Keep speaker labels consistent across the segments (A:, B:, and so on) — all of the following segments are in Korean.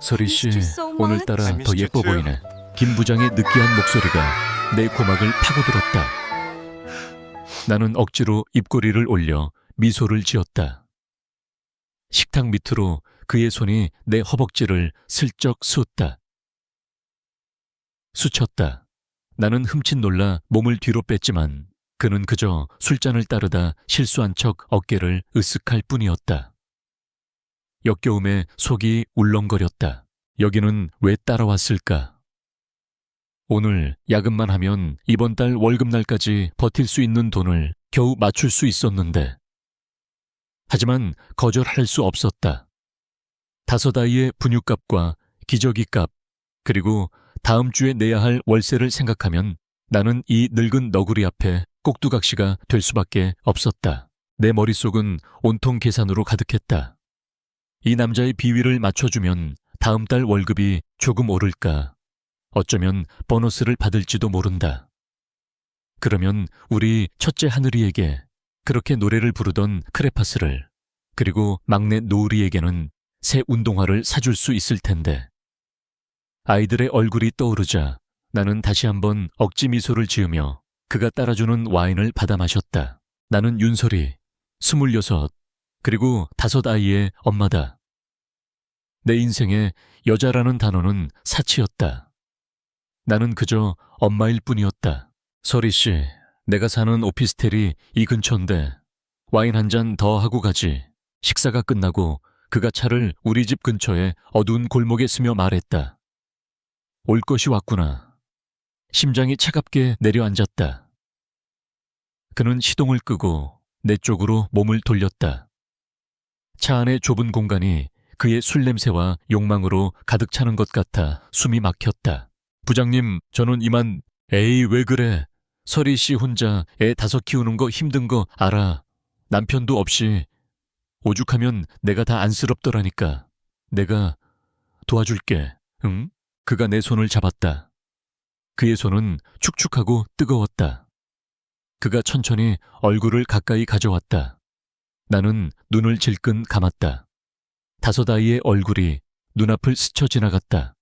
A: 서리 씨,
B: so much.
A: 오늘따라
C: I
A: 더
C: missed you
A: 예뻐
C: too.
A: 보이네. 김 부장의 느끼한 목소리가 내 고막을 파고들었다. 나는 억지로 입꼬리를 올려 미소를 지었다. 식탁 밑으로 그의 손이 내 허벅지를 슬쩍 쑤었다. 스쳤다. 나는 흠칫 놀라 몸을 뒤로 뺐지만 그는 그저 술잔을 따르다 실수한 척 어깨를 으쓱할 뿐이었다. 역겨움에 속이 울렁거렸다. 여기는 왜 따라왔을까? 오늘 야근만 하면 이번 달 월급날까지 버틸 수 있는 돈을 겨우 맞출 수 있었는데. 하지만 거절할 수 없었다. 5아이의 분유값과 기저귀값, 그리고 다음 주에 내야 할 월세를 생각하면 나는 이 늙은 너구리 앞에 꼭두각시가 될 수밖에 없었다. 내 머릿속은 온통 계산으로 가득했다. 이 남자의 비위를 맞춰주면 다음 달 월급이 조금 오를까? 어쩌면 보너스를 받을지도 모른다. 그러면 우리 첫째 하늘이에게 그렇게 노래를 부르던 크레파스를, 그리고 막내 노을이에게는 새 운동화를 사줄 수 있을 텐데. 아이들의 얼굴이 떠오르자 나는 다시 한번 억지 미소를 지으며 그가 따라주는 와인을 받아 마셨다. 나는 윤설이, 26, 그리고 5아이의 엄마다. 내 인생에 여자라는 단어는 사치였다. 나는 그저 엄마일 뿐이었다. 설이 씨, 내가 사는 오피스텔이 이 근처인데 와인 한 잔 더 하고 가지. 식사가 끝나고 그가 차를 우리 집 근처에 어두운 골목에 쓰며 말했다. 올 것이 왔구나. 심장이 차갑게 내려앉았다. 그는 시동을 끄고 내 쪽으로 몸을 돌렸다. 차 안의 좁은 공간이 그의 술 냄새와 욕망으로 가득 차는 것 같아 숨이 막혔다. 부장님, 저는 이만... 에이, 왜 그래? 설이 씨 혼자 애 5 키우는 거 힘든 거 알아. 남편도 없이. 오죽하면 내가 다 안쓰럽더라니까. 내가 도와줄게. 응? 그가 내 손을 잡았다. 그의 손은 축축하고 뜨거웠다. 그가 천천히 얼굴을 가까이 가져왔다. 나는 눈을 질끈 감았다. 5아이의 얼굴이 눈앞을 스쳐 지나갔다.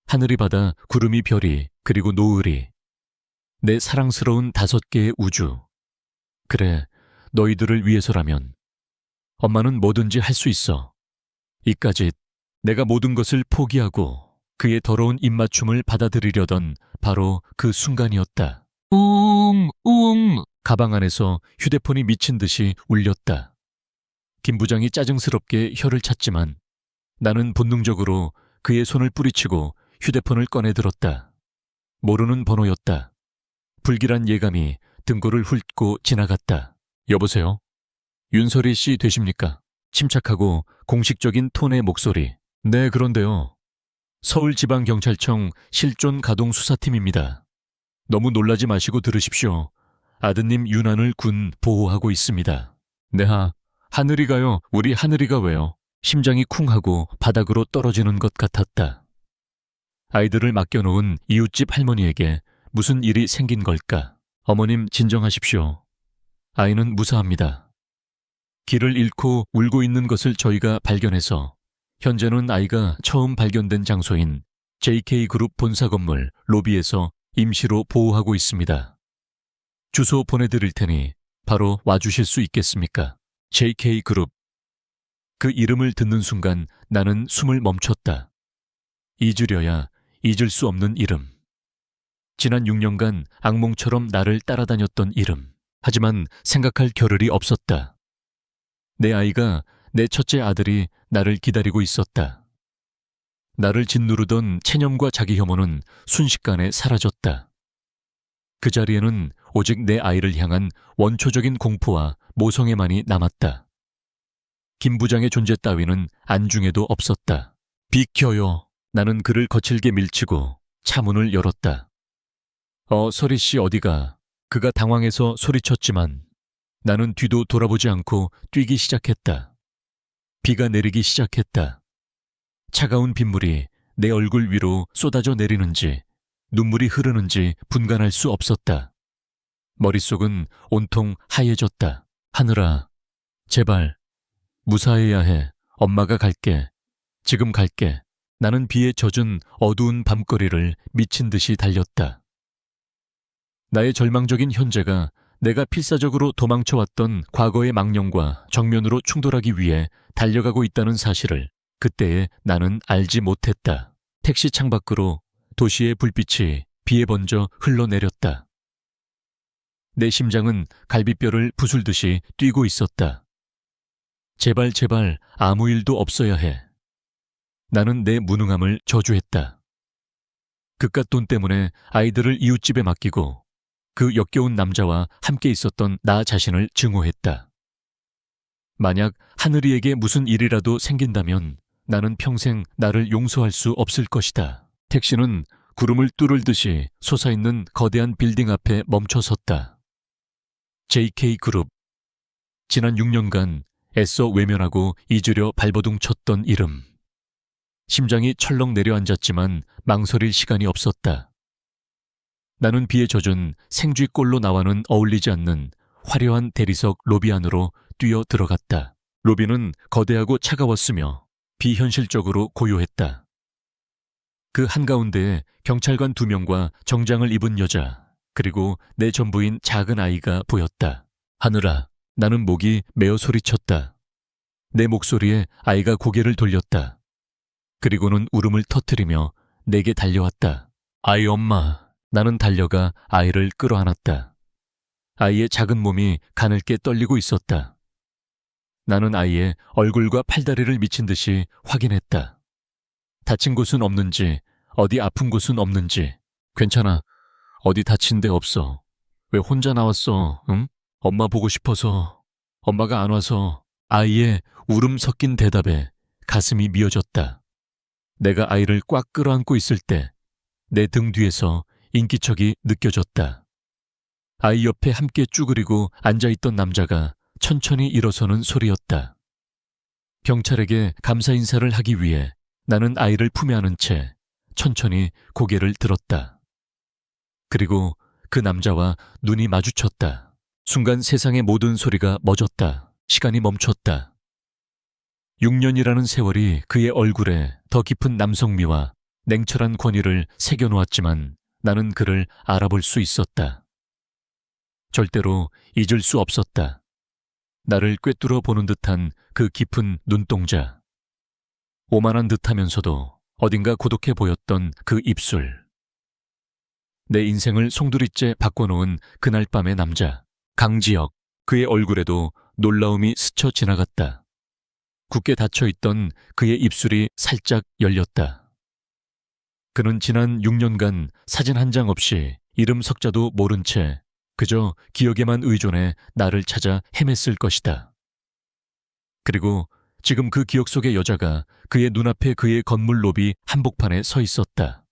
A: 하늘이 바다, 구름이 별이, 그리고 노을이. 내 사랑스러운 5개의 우주. 그래, 너희들을 위해서라면. 엄마는 뭐든지 할 수 있어. 이까짓 내가 모든 것을 포기하고 그의 더러운 입맞춤을 받아들이려던 바로 그 순간이었다. 우웅. 가방 안에서 휴대폰이 미친 듯이 울렸다. 김 부장이 짜증스럽게 혀를 찼지만 나는 본능적으로 그의 손을 뿌리치고 휴대폰을 꺼내 들었다. 모르는 번호였다. 불길한 예감이 등골을 훑고 지나갔다. 여보세요? 윤설이 씨 되십니까? 침착하고 공식적인 톤의 목소리. 네, 그런데요. 서울지방경찰청 실존가동수사팀입니다. 너무 놀라지 마시고 들으십시오. 아드님 윤한을 군 보호하고 있습니다. 네하, 하늘이가요. 우리 하늘이가 왜요? 심장이 쿵하고 바닥으로 떨어지는 것 같았다. 아이들을 맡겨놓은 이웃집 할머니에게 무슨 일이 생긴 걸까? 어머님 진정하십시오. 아이는 무사합니다. 길을 잃고 울고 있는 것을 저희가 발견해서 현재는 아이가 처음 발견된 장소인 JK그룹 본사 건물 로비에서 임시로 보호하고 있습니다. 주소 보내드릴 테니 바로 와주실 수 있겠습니까? JK그룹. 그 이름을 듣는 순간 나는 숨을 멈췄다. 잊으려야 잊을 수 없는 이름. 지난 6년간 악몽처럼 나를 따라다녔던 이름. 하지만 생각할 겨를이 없었다. 내 아이가, 내 첫째 아들이 나를 기다리고 있었다. 나를 짓누르던 체념과 자기 혐오는 순식간에 사라졌다. 그 자리에는 오직 내 아이를 향한 원초적인 공포와 모성애만이 남았다. 김 부장의 존재 따위는 안중에도 없었다. 비켜요. 나는 그를 거칠게 밀치고 차 문을 열었다. 설이 씨 어디가? 그가 당황해서 소리쳤지만 나는 뒤도 돌아보지 않고 뛰기 시작했다. 비가 내리기 시작했다. 차가운 빗물이 내 얼굴 위로 쏟아져 내리는지 눈물이 흐르는지 분간할 수 없었다. 머릿속은 온통 하얘졌다. 하늘아, 제발 무사해야 해. 엄마가 갈게. 지금 갈게. 나는 비에 젖은 어두운 밤거리를 미친 듯이 달렸다. 나의 절망적인 현재가 내가 필사적으로 도망쳐왔던 과거의 망령과 정면으로 충돌하기 위해 달려가고 있다는 사실을 그때에 나는 알지 못했다. 택시 창밖으로 도시의 불빛이 비에 번져 흘러내렸다. 내 심장은 갈비뼈를 부술듯이 뛰고 있었다. 제발 제발 아무 일도 없어야 해. 나는 내 무능함을 저주했다. 그깟 돈 때문에 아이들을 이웃집에 맡기고 그 역겨운 남자와 함께 있었던 나 자신을 증오했다. 만약 하늘이에게 무슨 일이라도 생긴다면 나는 평생 나를 용서할 수 없을 것이다. 택시는 구름을 뚫을 듯이 솟아있는 거대한 빌딩 앞에 멈춰섰다. JK그룹. 지난 6년간 애써 외면하고 잊으려 발버둥 쳤던 이름. 심장이 철렁 내려앉았지만 망설일 시간이 없었다. 나는 비에 젖은 생쥐꼴로 나와는 어울리지 않는 화려한 대리석 로비 안으로 뛰어 들어갔다. 로비는 거대하고 차가웠으며 비현실적으로 고요했다. 그 한가운데에 경찰관 2명과 정장을 입은 여자, 그리고 내 전부인 작은 아이가 보였다. 하늘아, 나는 목이 메어 소리쳤다. 내 목소리에 아이가 고개를 돌렸다. 그리고는 울음을 터뜨리며 내게 달려왔다. 아이 엄마. 나는 달려가 아이를 끌어안았다. 아이의 작은 몸이 가늘게 떨리고 있었다. 나는 아이의 얼굴과 팔다리를 미친 듯이 확인했다. 다친 곳은 없는지, 어디 아픈 곳은 없는지. 괜찮아. 어디 다친 데 없어. 왜 혼자 나왔어, 응? 엄마 보고 싶어서. 엄마가 안 와서. 아이의 울음 섞인 대답에 가슴이 미어졌다. 내가 아이를 꽉 끌어안고 있을 때 내 등 뒤에서 인기척이 느껴졌다. 아이 옆에 함께 쭈그리고 앉아있던 남자가 천천히 일어서는 소리였다. 경찰에게 감사 인사를 하기 위해 나는 아이를 품에 안은 채 천천히 고개를 들었다. 그리고 그 남자와 눈이 마주쳤다. 순간 세상의 모든 소리가 멎었다. 시간이 멈췄다. 6년이라는 세월이 그의 얼굴에 더 깊은 남성미와 냉철한 권위를 새겨놓았지만 나는 그를 알아볼 수 있었다. 절대로 잊을 수 없었다. 나를 꿰뚫어 보는 듯한 그 깊은 눈동자. 오만한 듯하면서도 어딘가 고독해 보였던 그 입술. 내 인생을 송두리째 바꿔놓은 그날 밤의 남자, 강지혁. 그의 얼굴에도 놀라움이 스쳐 지나갔다. 굳게 닫혀있던 그의 입술이 살짝 열렸다. 그는 지난 6년간 사진 한 장 없이 이름 석자도 모른 채 그저 기억에만 의존해 나를 찾아 헤맸을 것이다. 그리고 지금 그 기억 속의 여자가 그의 눈앞에 그의 건물 로비 한복판에 서 있었다.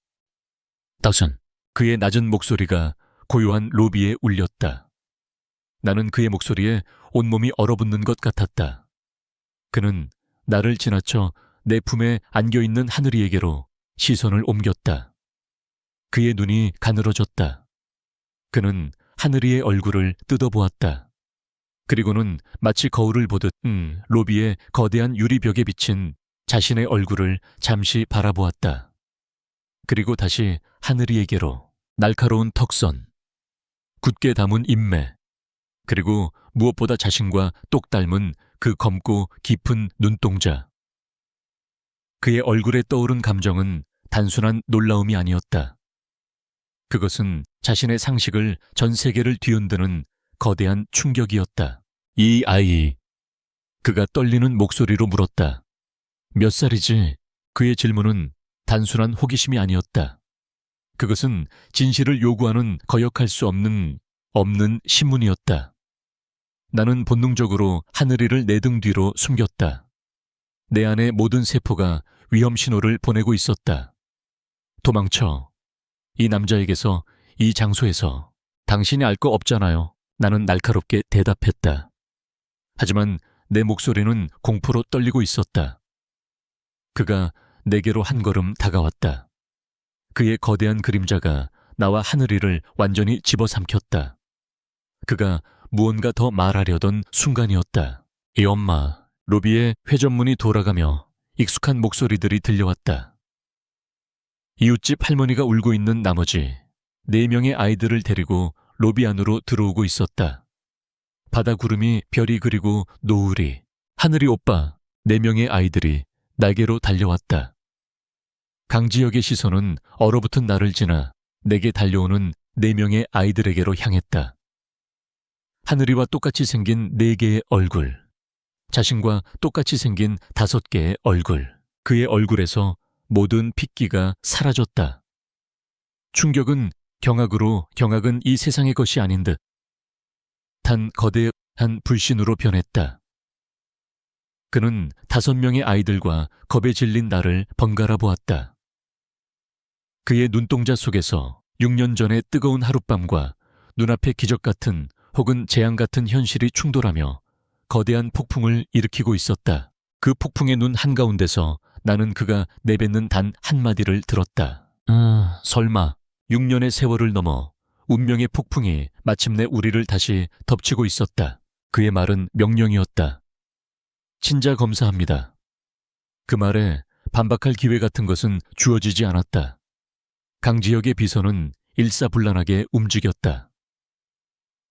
A: 다슨. 그의 낮은 목소리가 고요한 로비에 울렸다. 나는 그의 목소리에 온몸이 얼어붙는 것 같았다. 그는 나를 지나쳐 내 품에 안겨있는 하늘이에게로 시선을 옮겼다. 그의 눈이 가늘어졌다. 그는 하늘이의 얼굴을 뜯어보았다. 그리고는 마치 거울을 보듯 로비의 거대한 유리벽에 비친 자신의 얼굴을 잠시 바라보았다. 그리고 다시 하늘이에게로. 날카로운 턱선, 굳게 담은 인매, 그리고 무엇보다 자신과 똑 닮은 그 검고 깊은 눈동자. 그의 얼굴에 떠오른 감정은 단순한 놀라움이 아니었다. 그것은 자신의 상식을 전 세계를 뒤흔드는 거대한 충격이었다. 이 아이. 그가 떨리는 목소리로 물었다. 몇 살이지? 그의 질문은 단순한 호기심이 아니었다. 그것은 진실을 요구하는 거역할 수 없는 신문이었다. 나는 본능적으로 하늘이를 내 등 뒤로 숨겼다. 내 안의 모든 세포가 위험 신호를 보내고 있었다. 도망쳐. 이 남자에게서, 이 장소에서. 당신이 알 거 없잖아요. 나는 날카롭게 대답했다. 하지만 내 목소리는 공포로 떨리고 있었다. 그가 내게로 한 걸음 다가왔다. 그의 거대한 그림자가 나와 하늘이를 완전히 집어삼켰다. 그가 무언가 더 말하려던 순간이었다. 이 엄마. 로비의 회전문이 돌아가며 익숙한 목소리들이 들려왔다. 이웃집 할머니가 울고 있는 나머지 4명의 아이들을 데리고 로비 안으로 들어오고 있었다. 바다 구름이 별이 그리고 노을이, 하늘이 오빠 4명의 아이들이 날개로 달려왔다. 강지혁의 시선은 얼어붙은 나를 지나 내게 달려오는 4명의 아이들에게로 향했다. 하늘이와 똑같이 생긴 4개의 얼굴, 자신과 똑같이 생긴 5개의 얼굴, 그의 얼굴에서 모든 핏기가 사라졌다. 충격은 경악은 이 세상의 것이 아닌 듯 단 거대한 불신으로 변했다. 그는 5명의 아이들과 겁에 질린 나를 번갈아 보았다. 그의 눈동자 속에서 6년 전의 뜨거운 하룻밤과 눈앞의 기적 같은 혹은 재앙 같은 현실이 충돌하며 거대한 폭풍을 일으키고 있었다. 그 폭풍의 눈 한가운데서 나는 그가 내뱉는 단 한마디를 들었다. 설마 6년의 세월을 넘어 운명의 폭풍이 마침내 우리를 다시 덮치고 있었다. 그의 말은 명령이었다. 친자 검사합니다. 그 말에 반박할 기회 같은 것은 주어지지 않았다. 강지혁의 비서는 일사불란하게 움직였다.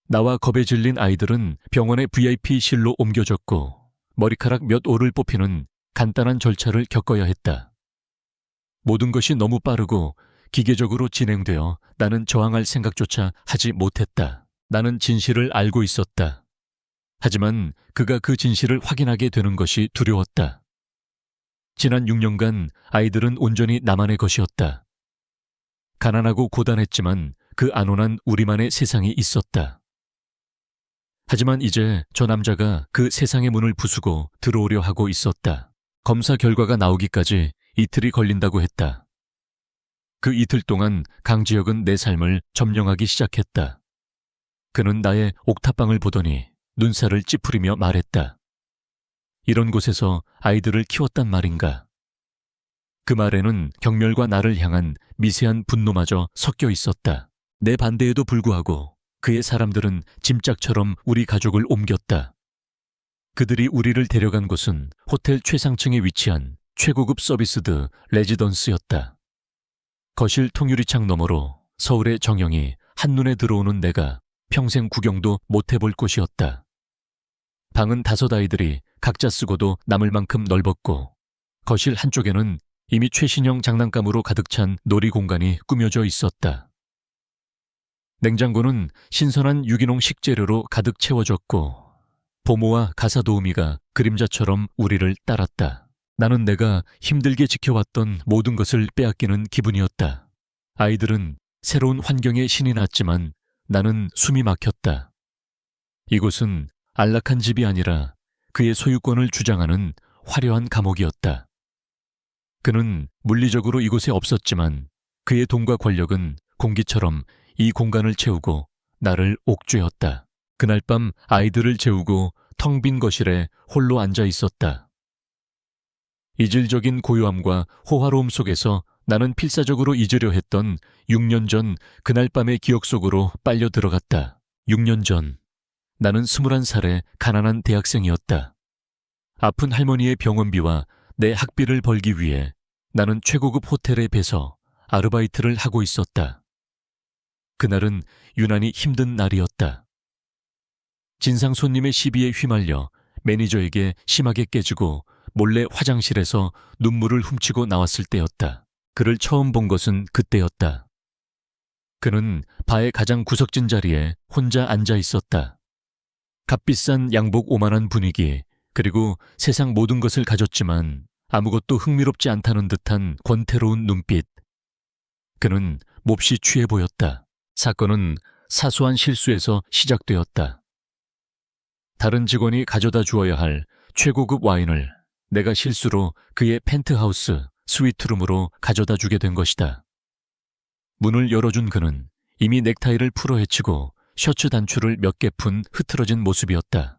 A: 나와 겁에 질린 아이들은 병원의 VIP실로 옮겨졌고 머리카락 몇 올을 뽑히는 간단한 절차를 겪어야 했다. 모든 것이 너무 빠르고 기계적으로 진행되어 나는 저항할 생각조차 하지 못했다. 나는 진실을 알고 있었다. 하지만 그가 그 진실을 확인하게 되는 것이 두려웠다. 지난 6년간 아이들은 온전히 나만의 것이었다. 가난하고 고단했지만 그 안온한 우리만의 세상이 있었다. 하지만 이제 저 남자가 그 세상의 문을 부수고 들어오려 하고 있었다. 검사 결과가 나오기까지 이틀이 걸린다고 했다. 그 이틀 동안 강지혁은 내 삶을 점령하기 시작했다. 그는 나의 옥탑방을 보더니 눈살을 찌푸리며 말했다. 이런 곳에서 아이들을 키웠단 말인가? 그 말에는 경멸과 나를 향한 미세한 분노마저 섞여 있었다. 내 반대에도 불구하고 그의 사람들은 짐짝처럼 우리 가족을 옮겼다. 그들이 우리를 데려간 곳은 호텔 최상층에 위치한 최고급 서비스드 레지던스였다. 거실 통유리창 너머로 서울의 정영이 한눈에 들어오는 내가 평생 구경도 못 해볼 곳이었다. 방은 5 아이들이 각자 쓰고도 남을 만큼 넓었고 거실 한쪽에는 이미 최신형 장난감으로 가득 찬 놀이 공간이 꾸며져 있었다. 냉장고는 신선한 유기농 식재료로 가득 채워졌고 보모와 가사 도우미가 그림자처럼 우리를 따랐다. 나는 내가 힘들게 지켜왔던 모든 것을 빼앗기는 기분이었다. 아이들은 새로운 환경에 신이 났지만 나는 숨이 막혔다. 이곳은 안락한 집이 아니라 그의 소유권을 주장하는 화려한 감옥이었다. 그는 물리적으로 이곳에 없었지만 그의 돈과 권력은 공기처럼 이 공간을 채우고 나를 옥죄었다. 그날 밤 아이들을 재우고 텅 빈 거실에 홀로 앉아 있었다. 이질적인 고요함과 호화로움 속에서 나는 필사적으로 잊으려 했던 6년 전 그날 밤의 기억 속으로 빨려 들어갔다. 6년 전 나는 21살의 가난한 대학생이었다. 아픈 할머니의 병원비와 내 학비를 벌기 위해 나는 최고급 호텔에 배서 아르바이트를 하고 있었다. 그날은 유난히 힘든 날이었다. 진상 손님의 시비에 휘말려 매니저에게 심하게 깨지고 몰래 화장실에서 눈물을 훔치고 나왔을 때였다. 그를 처음 본 것은 그때였다. 그는 바의 가장 구석진 자리에 혼자 앉아 있었다. 값비싼 양복 오만한 분위기, 그리고 세상 모든 것을 가졌지만 아무것도 흥미롭지 않다는 듯한 권태로운 눈빛. 그는 몹시 취해 보였다. 사건은 사소한 실수에서 시작되었다. 다른 직원이 가져다 주어야 할 최고급 와인을 내가 실수로 그의 펜트하우스 스위트룸으로 가져다 주게 된 것이다. 문을 열어준 그는 이미 넥타이를 풀어 헤치고 셔츠 단추를 몇 개 푼 흐트러진 모습이었다.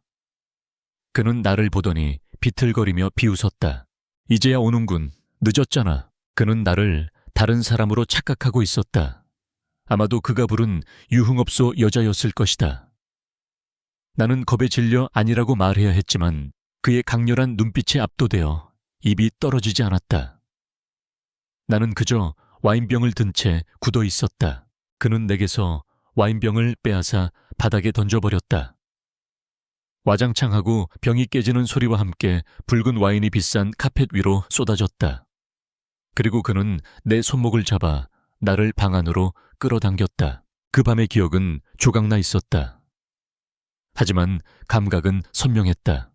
A: 그는 나를 보더니 비틀거리며 비웃었다. 이제야 오는군. 늦었잖아. 그는 나를 다른 사람으로 착각하고 있었다. 아마도 그가 부른 유흥업소 여자였을 것이다. 나는 겁에 질려 아니라고 말해야 했지만 그의 강렬한 눈빛에 압도되어 입이 떨어지지 않았다. 나는 그저 와인병을 든 채 굳어 있었다. 그는 내게서 와인병을 빼앗아 바닥에 던져버렸다. 와장창하고 병이 깨지는 소리와 함께 붉은 와인이 비싼 카펫 위로 쏟아졌다. 그리고 그는 내 손목을 잡아 나를 방 안으로 끌어당겼다. 그 밤의 기억은 조각나 있었다. 하지만 감각은 선명했다.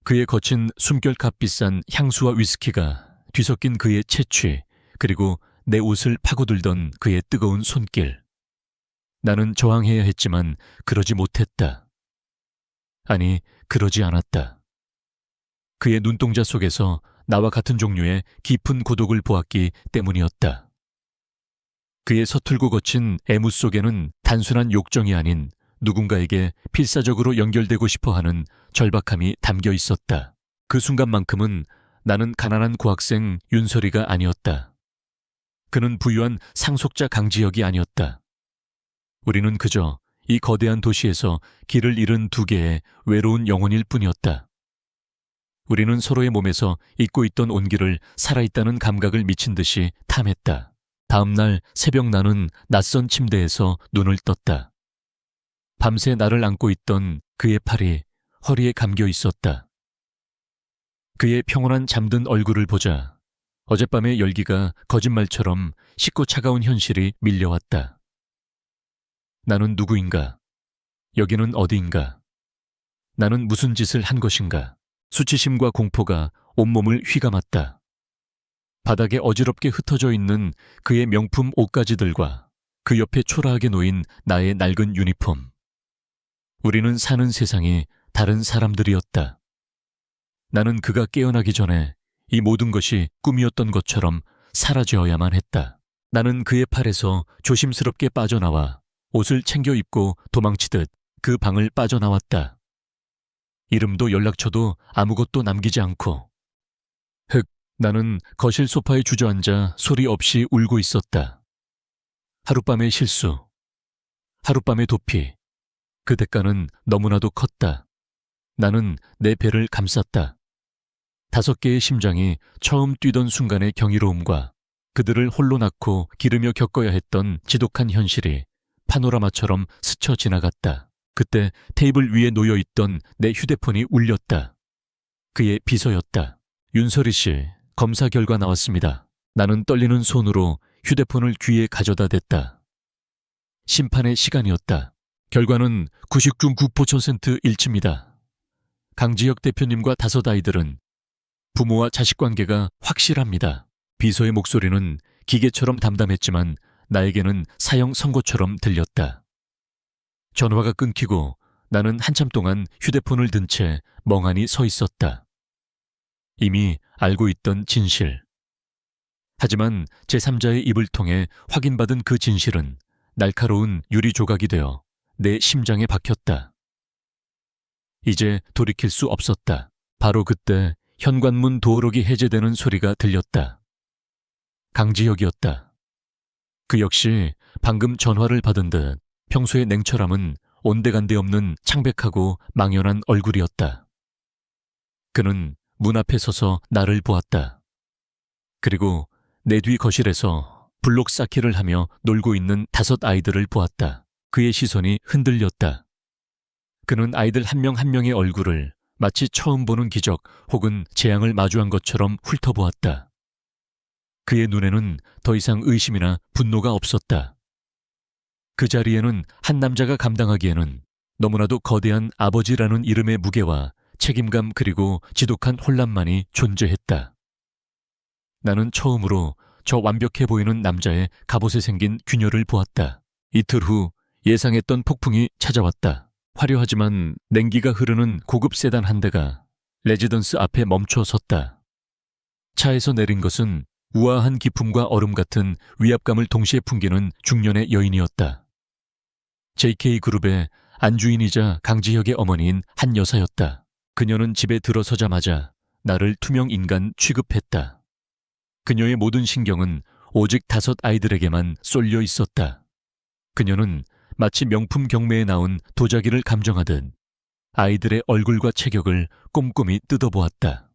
A: 그의 거친 숨결값 비싼 향수와 위스키가 뒤섞인 그의 채취, 그리고 내 옷을 파고들던 그의 뜨거운 손길. 나는 저항해야 했지만 그러지 못했다. 아니, 그러지 않았다. 그의 눈동자 속에서 나와 같은 종류의 깊은 고독을 보았기 때문이었다. 그의 서툴고 거친 애무 속에는 단순한 욕정이 아닌 누군가에게 필사적으로 연결되고 싶어하는 절박함이 담겨 있었다. 그 순간만큼은 나는 가난한 고학생 윤설이가 아니었다. 그는 부유한 상속자 강지혁이 아니었다. 우리는 그저 이 거대한 도시에서 길을 잃은 두 개의 외로운 영혼일 뿐이었다. 우리는 서로의 몸에서 잊고 있던 온기를 살아있다는 감각을 미친 듯이 탐했다. 다음 날 새벽 나는 낯선 침대에서 눈을 떴다. 밤새 나를 안고 있던 그의 팔이 허리에 감겨 있었다. 그의 평온한 잠든 얼굴을 보자 어젯밤의 열기가 거짓말처럼 식고 차가운 현실이 밀려왔다. 나는 누구인가? 여기는 어디인가? 나는 무슨 짓을 한 것인가? 수치심과 공포가 온몸을 휘감았다. 바닥에 어지럽게 흩어져 있는 그의 명품 옷가지들과 그 옆에 초라하게 놓인 나의 낡은 유니폼. 우리는 사는 세상이 다른 사람들이었다. 나는 그가 깨어나기 전에 이 모든 것이 꿈이었던 것처럼 사라져야만 했다. 나는 그의 팔에서 조심스럽게 빠져나와 옷을 챙겨 입고 도망치듯 그 방을 빠져나왔다. 이름도 연락처도 아무것도 남기지 않고. 나는 거실 소파에 주저앉아 소리 없이 울고 있었다. 하룻밤의 실수, 하룻밤의 도피, 그 대가는 너무나도 컸다. 나는 내 배를 감쌌다. 5개의 심장이 처음 뛰던 순간의 경이로움과 그들을 홀로 낳고 기르며 겪어야 했던 지독한 현실이 파노라마처럼 스쳐 지나갔다. 그때 테이블 위에 놓여있던 내 휴대폰이 울렸다. 그의 비서였다. 윤설이 씨, 검사 결과 나왔습니다. 나는 떨리는 손으로 휴대폰을 귀에 가져다 댔다. 심판의 시간이었다. 결과는 99% 일치입니다. 강지혁 대표님과 5 아이들은 부모와 자식 관계가 확실합니다. 비서의 목소리는 기계처럼 담담했지만 나에게는 사형 선고처럼 들렸다. 전화가 끊기고 나는 한참 동안 휴대폰을 든 채 멍하니 서 있었다. 이미 알고 있던 진실. 하지만 제3자의 입을 통해 확인받은 그 진실은 날카로운 유리 조각이 되어 내 심장에 박혔다. 이제 돌이킬 수 없었다. 바로 그때 현관문 도어록이 해제되는 소리가 들렸다. 강지혁이었다. 그 역시 방금 전화를 받은 듯 평소의 냉철함은 온데간데 없는 창백하고 망연한 얼굴이었다. 그는 문 앞에 서서 나를 보았다. 그리고 내 뒤 거실에서 블록 쌓기를 하며 놀고 있는 5 아이들을 보았다. 그의 시선이 흔들렸다. 그는 아이들 한 명 한 명의 얼굴을 마치 처음 보는 기적 혹은 재앙을 마주한 것처럼 훑어보았다. 그의 눈에는 더 이상 의심이나 분노가 없었다. 그 자리에는 한 남자가 감당하기에는 너무나도 거대한 아버지라는 이름의 무게와 책임감 그리고 지독한 혼란만이 존재했다. 나는 처음으로 저 완벽해 보이는 남자의 갑옷에 생긴 균열을 보았다. 이틀 후 예상했던 폭풍이 찾아왔다. 화려하지만 냉기가 흐르는 고급 세단 한 대가 레지던스 앞에 멈춰 섰다. 차에서 내린 것은 우아한 기품과 얼음 같은 위압감을 동시에 풍기는 중년의 여인이었다. JK그룹의 안주인이자 강지혁의 어머니인 한 여사였다. 그녀는 집에 들어서자마자 나를 투명 인간 취급했다. 그녀의 모든 신경은 오직 5 아이들에게만 쏠려 있었다. 그녀는 마치 명품 경매에 나온 도자기를 감정하듯 아이들의 얼굴과 체격을 꼼꼼히 뜯어보았다.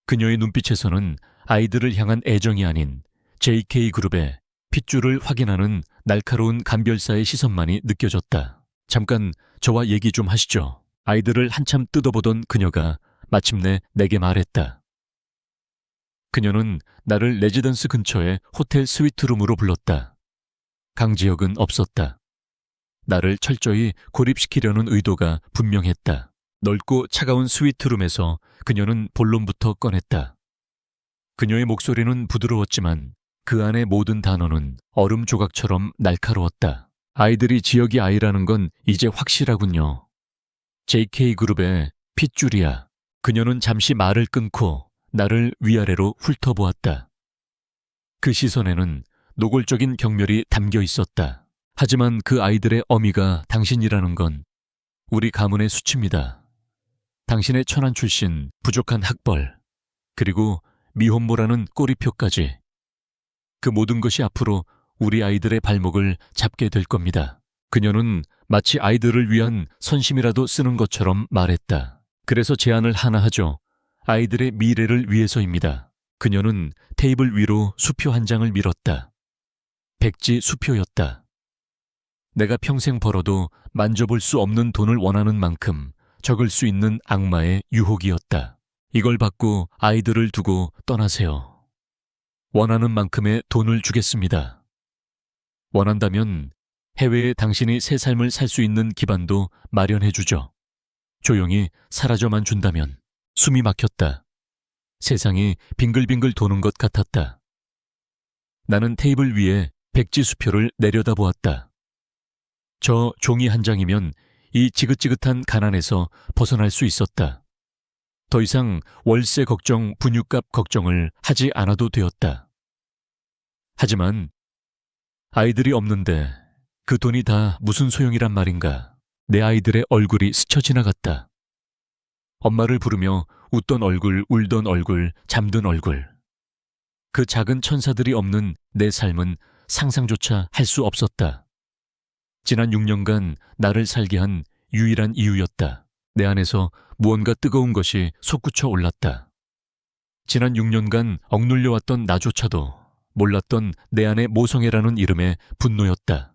A: 그녀의 눈빛에서는 아이들을 향한 애정이 아닌 JK그룹의 핏줄을 확인하는 날카로운 감별사의 시선만이 느껴졌다. 잠깐 저와 얘기 좀 하시죠. 아이들을 한참 뜯어보던 그녀가 마침내 내게 말했다. 그녀는 나를 레지던스 근처의 호텔 스위트룸으로 불렀다. 강지혁은 없었다. 나를 철저히 고립시키려는 의도가 분명했다. 넓고 차가운 스위트룸에서 그녀는 본론부터 꺼냈다. 그녀의 목소리는 부드러웠지만 그 안의 모든 단어는 얼음 조각처럼 날카로웠다. 아이들이 지혁이 아이라는 건 이제 확실하군요. JK그룹의 핏줄이야. 그녀는 잠시 말을 끊고 나를 위아래로 훑어보았다. 그 시선에는 노골적인 경멸이 담겨 있었다. 하지만 그 아이들의 어미가 당신이라는 건 우리 가문의 수치입니다. 당신의 천안 출신, 부족한 학벌, 그리고 미혼모라는 꼬리표까지. 그 모든 것이 앞으로 우리 아이들의 발목을 잡게 될 겁니다. 그녀는 마치 아이들을 위한 선심이라도 쓰는 것처럼 말했다. 그래서 제안을 하나 하죠. 아이들의 미래를 위해서입니다. 그녀는 테이블 위로 수표 한 장을 밀었다. 백지 수표였다. 내가 평생 벌어도 만져볼 수 없는 돈을 원하는 만큼 적을 수 있는 악마의 유혹이었다. 이걸 받고 아이들을 두고 떠나세요. 원하는 만큼의 돈을 주겠습니다. 원한다면 해외에 당신이 새 삶을 살 수 있는 기반도 마련해주죠. 조용히 사라져만 준다면. 숨이 막혔다. 세상이 빙글빙글 도는 것 같았다. 나는 테이블 위에 백지 수표를 내려다보았다. 저 종이 한 장이면 이 지긋지긋한 가난에서 벗어날 수 있었다. 더 이상 월세 걱정, 분유값 걱정을 하지 않아도 되었다. 하지만 아이들이 없는데 그 돈이 다 무슨 소용이란 말인가. 내 아이들의 얼굴이 스쳐 지나갔다. 엄마를 부르며 웃던 얼굴, 울던 얼굴, 잠든 얼굴. 그 작은 천사들이 없는 내 삶은 상상조차 할 수 없었다. 지난 6년간 나를 살게 한 유일한 이유였다. 내 안에서 무언가 뜨거운 것이 솟구쳐 올랐다. 지난 6년간 억눌려왔던 나조차도 몰랐던 내 안의 모성애라는 이름의 분노였다.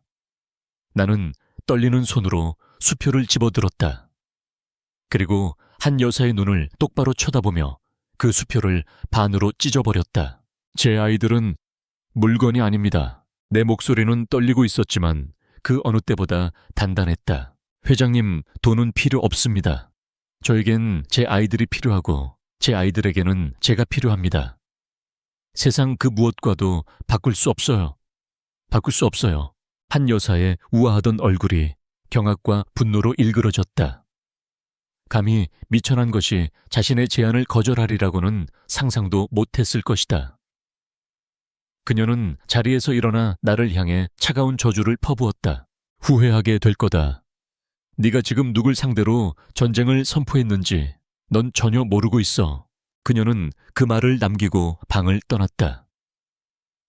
A: 나는 떨리는 손으로 수표를 집어들었다. 그리고 한 여사의 눈을 똑바로 쳐다보며 그 수표를 반으로 찢어버렸다. 제 아이들은 물건이 아닙니다. 내 목소리는 떨리고 있었지만 그 어느 때보다 단단했다. 회장님, 돈은 필요 없습니다. 저에겐 제 아이들이 필요하고 제 아이들에게는 제가 필요합니다. 세상 그 무엇과도 바꿀 수 없어요. 바꿀 수 없어요. 한 여사의 우아하던 얼굴이 경악과 분노로 일그러졌다. 감히 미천한 것이 자신의 제안을 거절하리라고는 상상도 못했을 것이다. 그녀는 자리에서 일어나 나를 향해 차가운 저주를 퍼부었다. 후회하게 될 거다. 네가 지금 누굴 상대로 전쟁을 선포했는지 넌 전혀 모르고 있어. 그녀는 그 말을 남기고 방을 떠났다.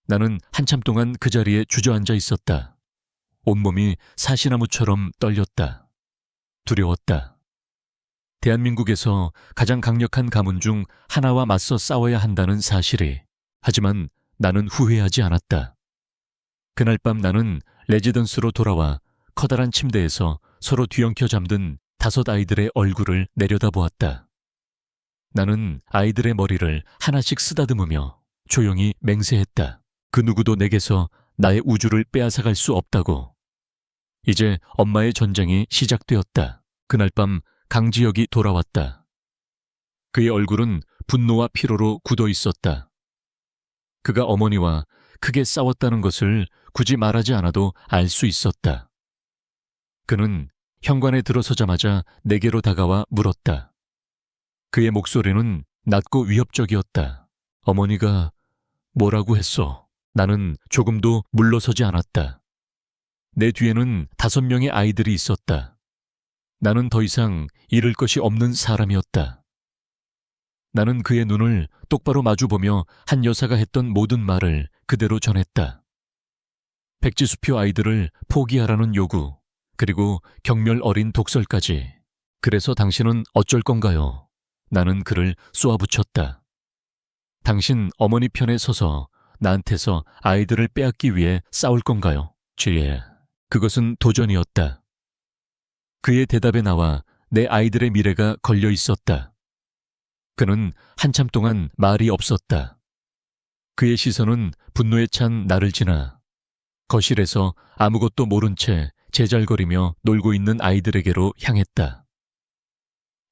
A: 나는 한참 동안 그 자리에 주저앉아 있었다. 온몸이 사시나무처럼 떨렸다. 두려웠다. 대한민국에서 가장 강력한 가문 중 하나와 맞서 싸워야 한다는 사실이. 하지만 나는 후회하지 않았다. 그날 밤 나는 레지던스로 돌아와 커다란 침대에서 서로 뒤엉켜 잠든 5 아이들의 얼굴을 내려다보았다. 나는 아이들의 머리를 하나씩 쓰다듬으며 조용히 맹세했다. 그 누구도 내게서 나의 우주를 빼앗아갈 수 없다고. 이제 엄마의 전쟁이 시작되었다. 그날 밤 강지혁이 돌아왔다. 그의 얼굴은 분노와 피로로 굳어 있었다. 그가 어머니와 크게 싸웠다는 것을 굳이 말하지 않아도 알 수 있었다. 그는 현관에 들어서자마자 내게로 다가와 물었다. 그의 목소리는 낮고 위협적이었다. 어머니가 뭐라고 했어? 나는 조금도 물러서지 않았다. 내 뒤에는 5명의 아이들이 있었다. 나는 더 이상 잃을 것이 없는 사람이었다. 나는 그의 눈을 똑바로 마주보며 한 여사가 했던 모든 말을 그대로 전했다. 백지수표 아이들을 포기하라는 요구, 그리고 경멸 어린 독설까지. 그래서 당신은 어쩔 건가요? 나는 그를 쏘아붙였다. 당신 어머니 편에 서서 나한테서 아이들을 빼앗기 위해 싸울 건가요? 쥐예, 그것은 도전이었다. 그의 대답에 나와 내 아이들의 미래가 걸려 있었다. 그는 한참 동안 말이 없었다. 그의 시선은 분노에 찬 나를 지나 거실에서 아무것도 모른 채 제잘거리며 놀고 있는 아이들에게로 향했다.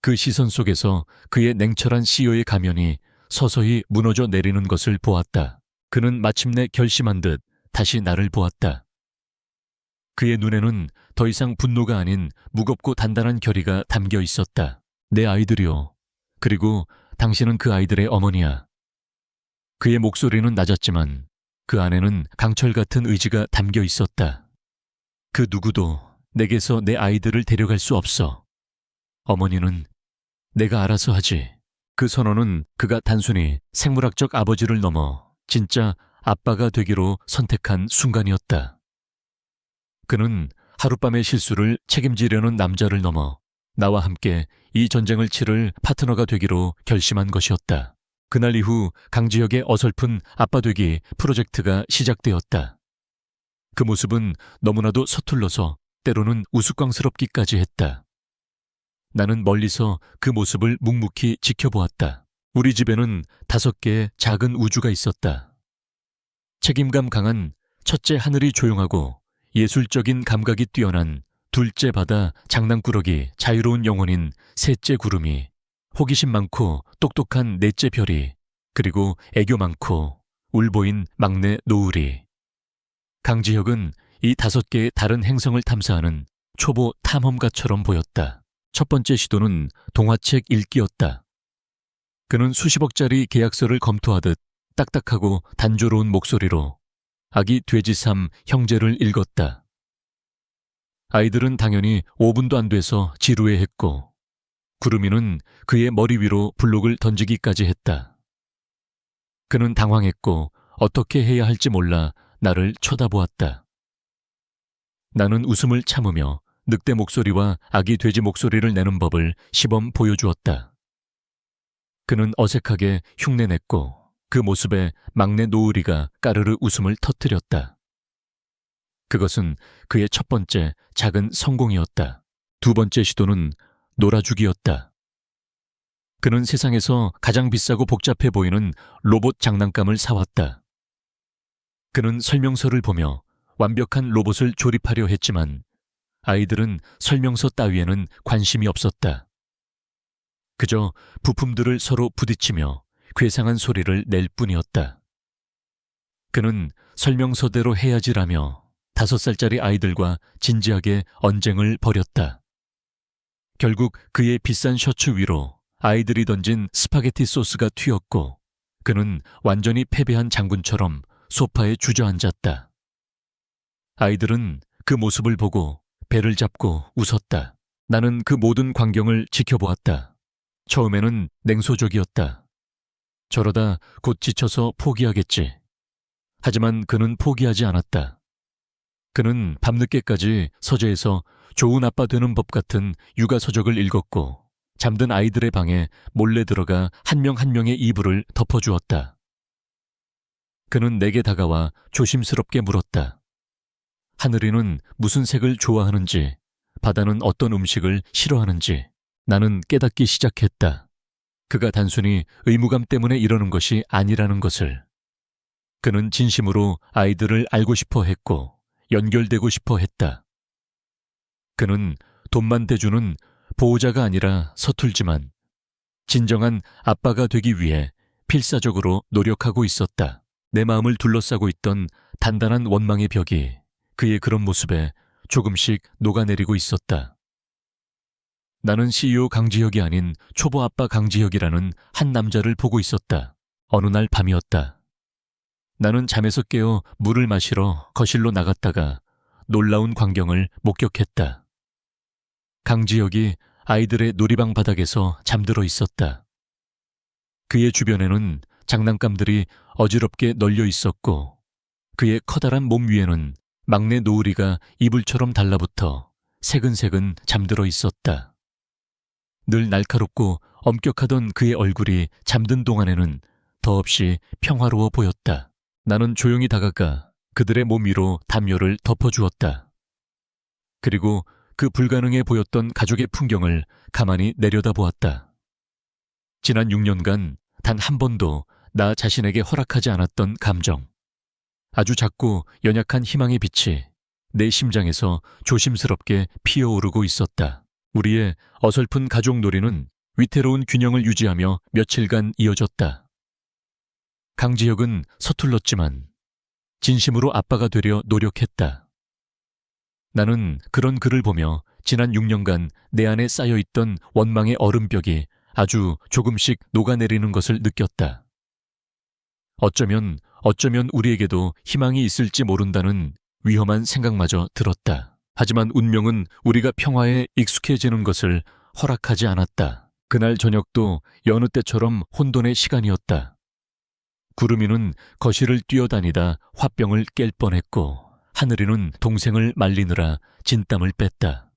A: 그 시선 속에서 그의 냉철한 시요의 가면이 서서히 무너져 내리는 것을 보았다. 그는 마침내 결심한 듯 다시 나를 보았다. 그의 눈에는 더 이상 분노가 아닌 무겁고 단단한 결의가 담겨 있었다. 내 아이들이요. 그리고 당신은 그 아이들의 어머니야. 그의 목소리는 낮았지만 그 안에는 강철 같은 의지가 담겨 있었다. 그 누구도 내게서 내 아이들을 데려갈 수 없어. 어머니는 내가 알아서 하지. 그 선언은 그가 단순히 생물학적 아버지를 넘어 진짜 아빠가 되기로 선택한 순간이었다. 그는 하룻밤의 실수를 책임지려는 남자를 넘어 나와 함께 이 전쟁을 치를 파트너가 되기로 결심한 것이었다. 그날 이후 강지혁의 어설픈 아빠 되기 프로젝트가 시작되었다. 그 모습은 너무나도 서툴러서 때로는 우스꽝스럽기까지 했다. 나는 멀리서 그 모습을 묵묵히 지켜보았다. 우리 집에는 5개의 작은 우주가 있었다. 책임감 강한 첫째 하늘이 조용하고 예술적인 감각이 뛰어난 둘째 바다 장난꾸러기 자유로운 영혼인 셋째 구름이, 호기심 많고 똑똑한 넷째 별이, 그리고 애교 많고 울보인 막내 노을이. 강지혁은 이 5개의 다른 행성을 탐사하는 초보 탐험가처럼 보였다. 첫 번째 시도는 동화책 읽기였다. 그는 수십억짜리 계약서를 검토하듯 딱딱하고 단조로운 목소리로 아기 돼지삼 형제를 읽었다. 아이들은 당연히 5분도 안 돼서 지루해했고 구름이는 그의 머리 위로 블록을 던지기까지 했다. 그는 당황했고 어떻게 해야 할지 몰라 나를 쳐다보았다. 나는 웃음을 참으며 늑대 목소리와 아기 돼지 목소리를 내는 법을 시범 보여주었다. 그는 어색하게 흉내냈고 그 모습에 막내 노을이가 까르르 웃음을 터뜨렸다. 그것은 그의 첫 번째 작은 성공이었다. 두 번째 시도는 놀아주기였다. 그는 세상에서 가장 비싸고 복잡해 보이는 로봇 장난감을 사왔다. 그는 설명서를 보며 완벽한 로봇을 조립하려 했지만 아이들은 설명서 따위에는 관심이 없었다. 그저 부품들을 서로 부딪히며 괴상한 소리를 낼 뿐이었다. 그는 설명서대로 해야지라며 5살짜리 아이들과 진지하게 언쟁을 벌였다. 결국 그의 비싼 셔츠 위로 아이들이 던진 스파게티 소스가 튀었고 그는 완전히 패배한 장군처럼 소파에 주저앉았다. 아이들은 그 모습을 보고 배를 잡고 웃었다. 나는 그 모든 광경을 지켜보았다. 처음에는 냉소적이었다. 저러다 곧 지쳐서 포기하겠지. 하지만 그는 포기하지 않았다. 그는 밤늦게까지 서재에서 좋은 아빠 되는 법 같은 육아서적을 읽었고 잠든 아이들의 방에 몰래 들어가 한 명 한 명의 이불을 덮어주었다. 그는 내게 다가와 조심스럽게 물었다. 하늘이는 무슨 색을 좋아하는지, 바다는 어떤 음식을 싫어하는지. 나는 깨닫기 시작했다. 그가 단순히 의무감 때문에 이러는 것이 아니라는 것을. 그는 진심으로 아이들을 알고 싶어 했고 연결되고 싶어 했다. 그는 돈만 대주는 보호자가 아니라 서툴지만 진정한 아빠가 되기 위해 필사적으로 노력하고 있었다. 내 마음을 둘러싸고 있던 단단한 원망의 벽이 그의 그런 모습에 조금씩 녹아내리고 있었다. 나는 CEO 강지혁이 아닌 초보 아빠 강지혁이라는 한 남자를 보고 있었다. 어느 날 밤이었다. 나는 잠에서 깨어 물을 마시러 거실로 나갔다가 놀라운 광경을 목격했다. 강지혁이 아이들의 놀이방 바닥에서 잠들어 있었다. 그의 주변에는 장난감들이 어지럽게 널려 있었고 그의 커다란 몸 위에는 막내 노을이가 이불처럼 달라붙어 새근새근 잠들어 있었다. 늘 날카롭고 엄격하던 그의 얼굴이 잠든 동안에는 더없이 평화로워 보였다. 나는 조용히 다가가 그들의 몸 위로 담요를 덮어주었다. 그리고 그 불가능해 보였던 가족의 풍경을 가만히 내려다보았다. 지난 6년간 단 한 번도 나 자신에게 허락하지 않았던 감정. 아주 작고 연약한 희망의 빛이 내 심장에서 조심스럽게 피어오르고 있었다. 우리의 어설픈 가족놀이는 위태로운 균형을 유지하며 며칠간 이어졌다. 강지혁은 서툴렀지만 진심으로 아빠가 되려 노력했다. 나는 그런 그를 보며 지난 6년간 내 안에 쌓여있던 원망의 얼음벽이 아주 조금씩 녹아내리는 것을 느꼈다. 어쩌면 우리에게도 희망이 있을지 모른다는 위험한 생각마저 들었다. 하지만 운명은 우리가 평화에 익숙해지는 것을 허락하지 않았다. 그날 저녁도 여느 때처럼 혼돈의 시간이었다. 구름이는 거실을 뛰어다니다 화병을 깰 뻔했고 하늘이는 동생을 말리느라 진땀을 뺐다.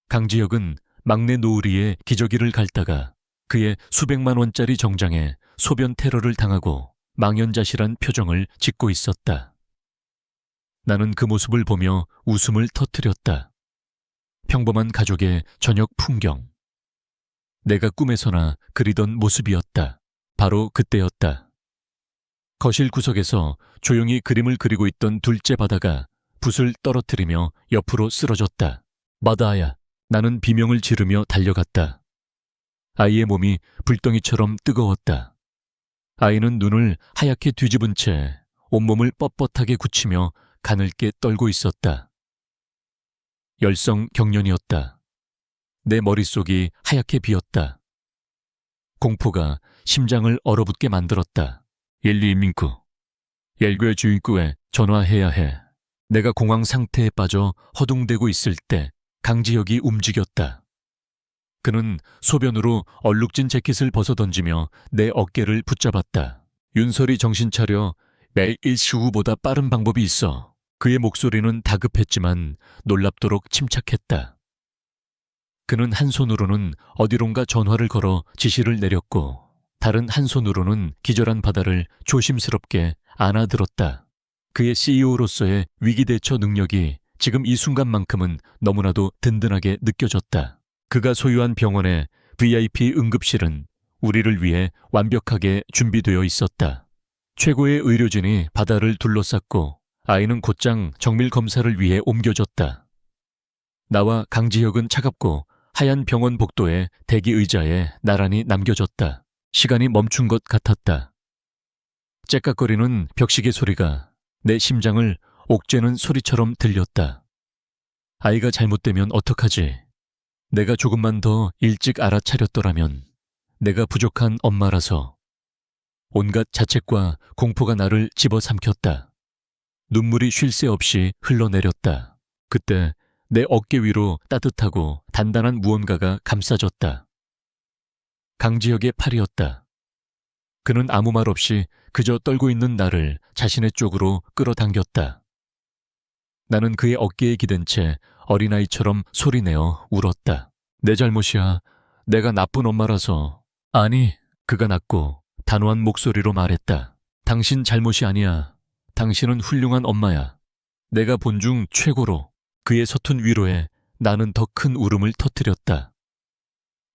A: 강지혁은 막내 노을이의 기저귀를 갈다가 그의 수백만 원짜리 정장에 소변 테러를 당하고 망연자실한 표정을 짓고 있었다. 나는 그 모습을 보며 웃음을 터뜨렸다. 평범한 가족의 저녁 풍경. 내가 꿈에서나 그리던 모습이었다. 바로 그때였다. 거실 구석에서 조용히 그림을 그리고 있던 둘째 바다가 붓을 떨어뜨리며 옆으로 쓰러졌다. 바다야. 나는 비명을 지르며 달려갔다. 아이의 몸이 불덩이처럼 뜨거웠다. 아이는 눈을 하얗게 뒤집은 채 온몸을 뻣뻣하게 굳히며 가늘게 떨고 있었다. 열성 경련이었다. 내 머릿속이 하얗게 비었다. 공포가 심장을 얼어붙게 만들었다. 112민구. 옐괴 주인구에 전화해야 해. 내가 공황 상태에 빠져 허둥대고 있을 때 강지혁이 움직였다. 그는 소변으로 얼룩진 재킷을 벗어던지며 내 어깨를 붙잡았다. 윤설이 정신 차려. 매일 일시후보다 빠른 방법이 있어. 그의 목소리는 다급했지만 놀랍도록 침착했다. 그는 한 손으로는 어디론가 전화를 걸어 지시를 내렸고 다른 한 손으로는 기절한 바다를 조심스럽게 안아들었다. 그의 CEO로서의 위기대처 능력이 지금 이 순간만큼은 너무나도 든든하게 느껴졌다. 그가 소유한 병원의 VIP 응급실은 우리를 위해 완벽하게 준비되어 있었다. 최고의 의료진이 바다를 둘러쌌고 아이는 곧장 정밀 검사를 위해 옮겨졌다. 나와 강지혁은 차갑고 하얀 병원 복도의 대기 의자에 나란히 남겨졌다. 시간이 멈춘 것 같았다. 째깍거리는 벽시계 소리가 내 심장을 옥죄는 소리처럼 들렸다. 아이가 잘못되면 어떡하지? 내가 조금만 더 일찍 알아차렸더라면. 내가 부족한 엄마라서. 온갖 자책과 공포가 나를 집어삼켰다. 눈물이 쉴 새 없이 흘러내렸다. 그때 내 어깨 위로 따뜻하고 단단한 무언가가 감싸졌다. 강지혁의 팔이었다. 그는 아무 말 없이 그저 떨고 있는 나를 자신의 쪽으로 끌어당겼다. 나는 그의 어깨에 기댄 채 어린아이처럼 소리내어 울었다. 내 잘못이야. 내가 나쁜 엄마라서. 아니, 그가 낮고 단호한 목소리로 말했다. 당신 잘못이 아니야. 당신은 훌륭한 엄마야. 내가 본 중 최고로. 그의 서툰 위로에 나는 더 큰 울음을 터뜨렸다.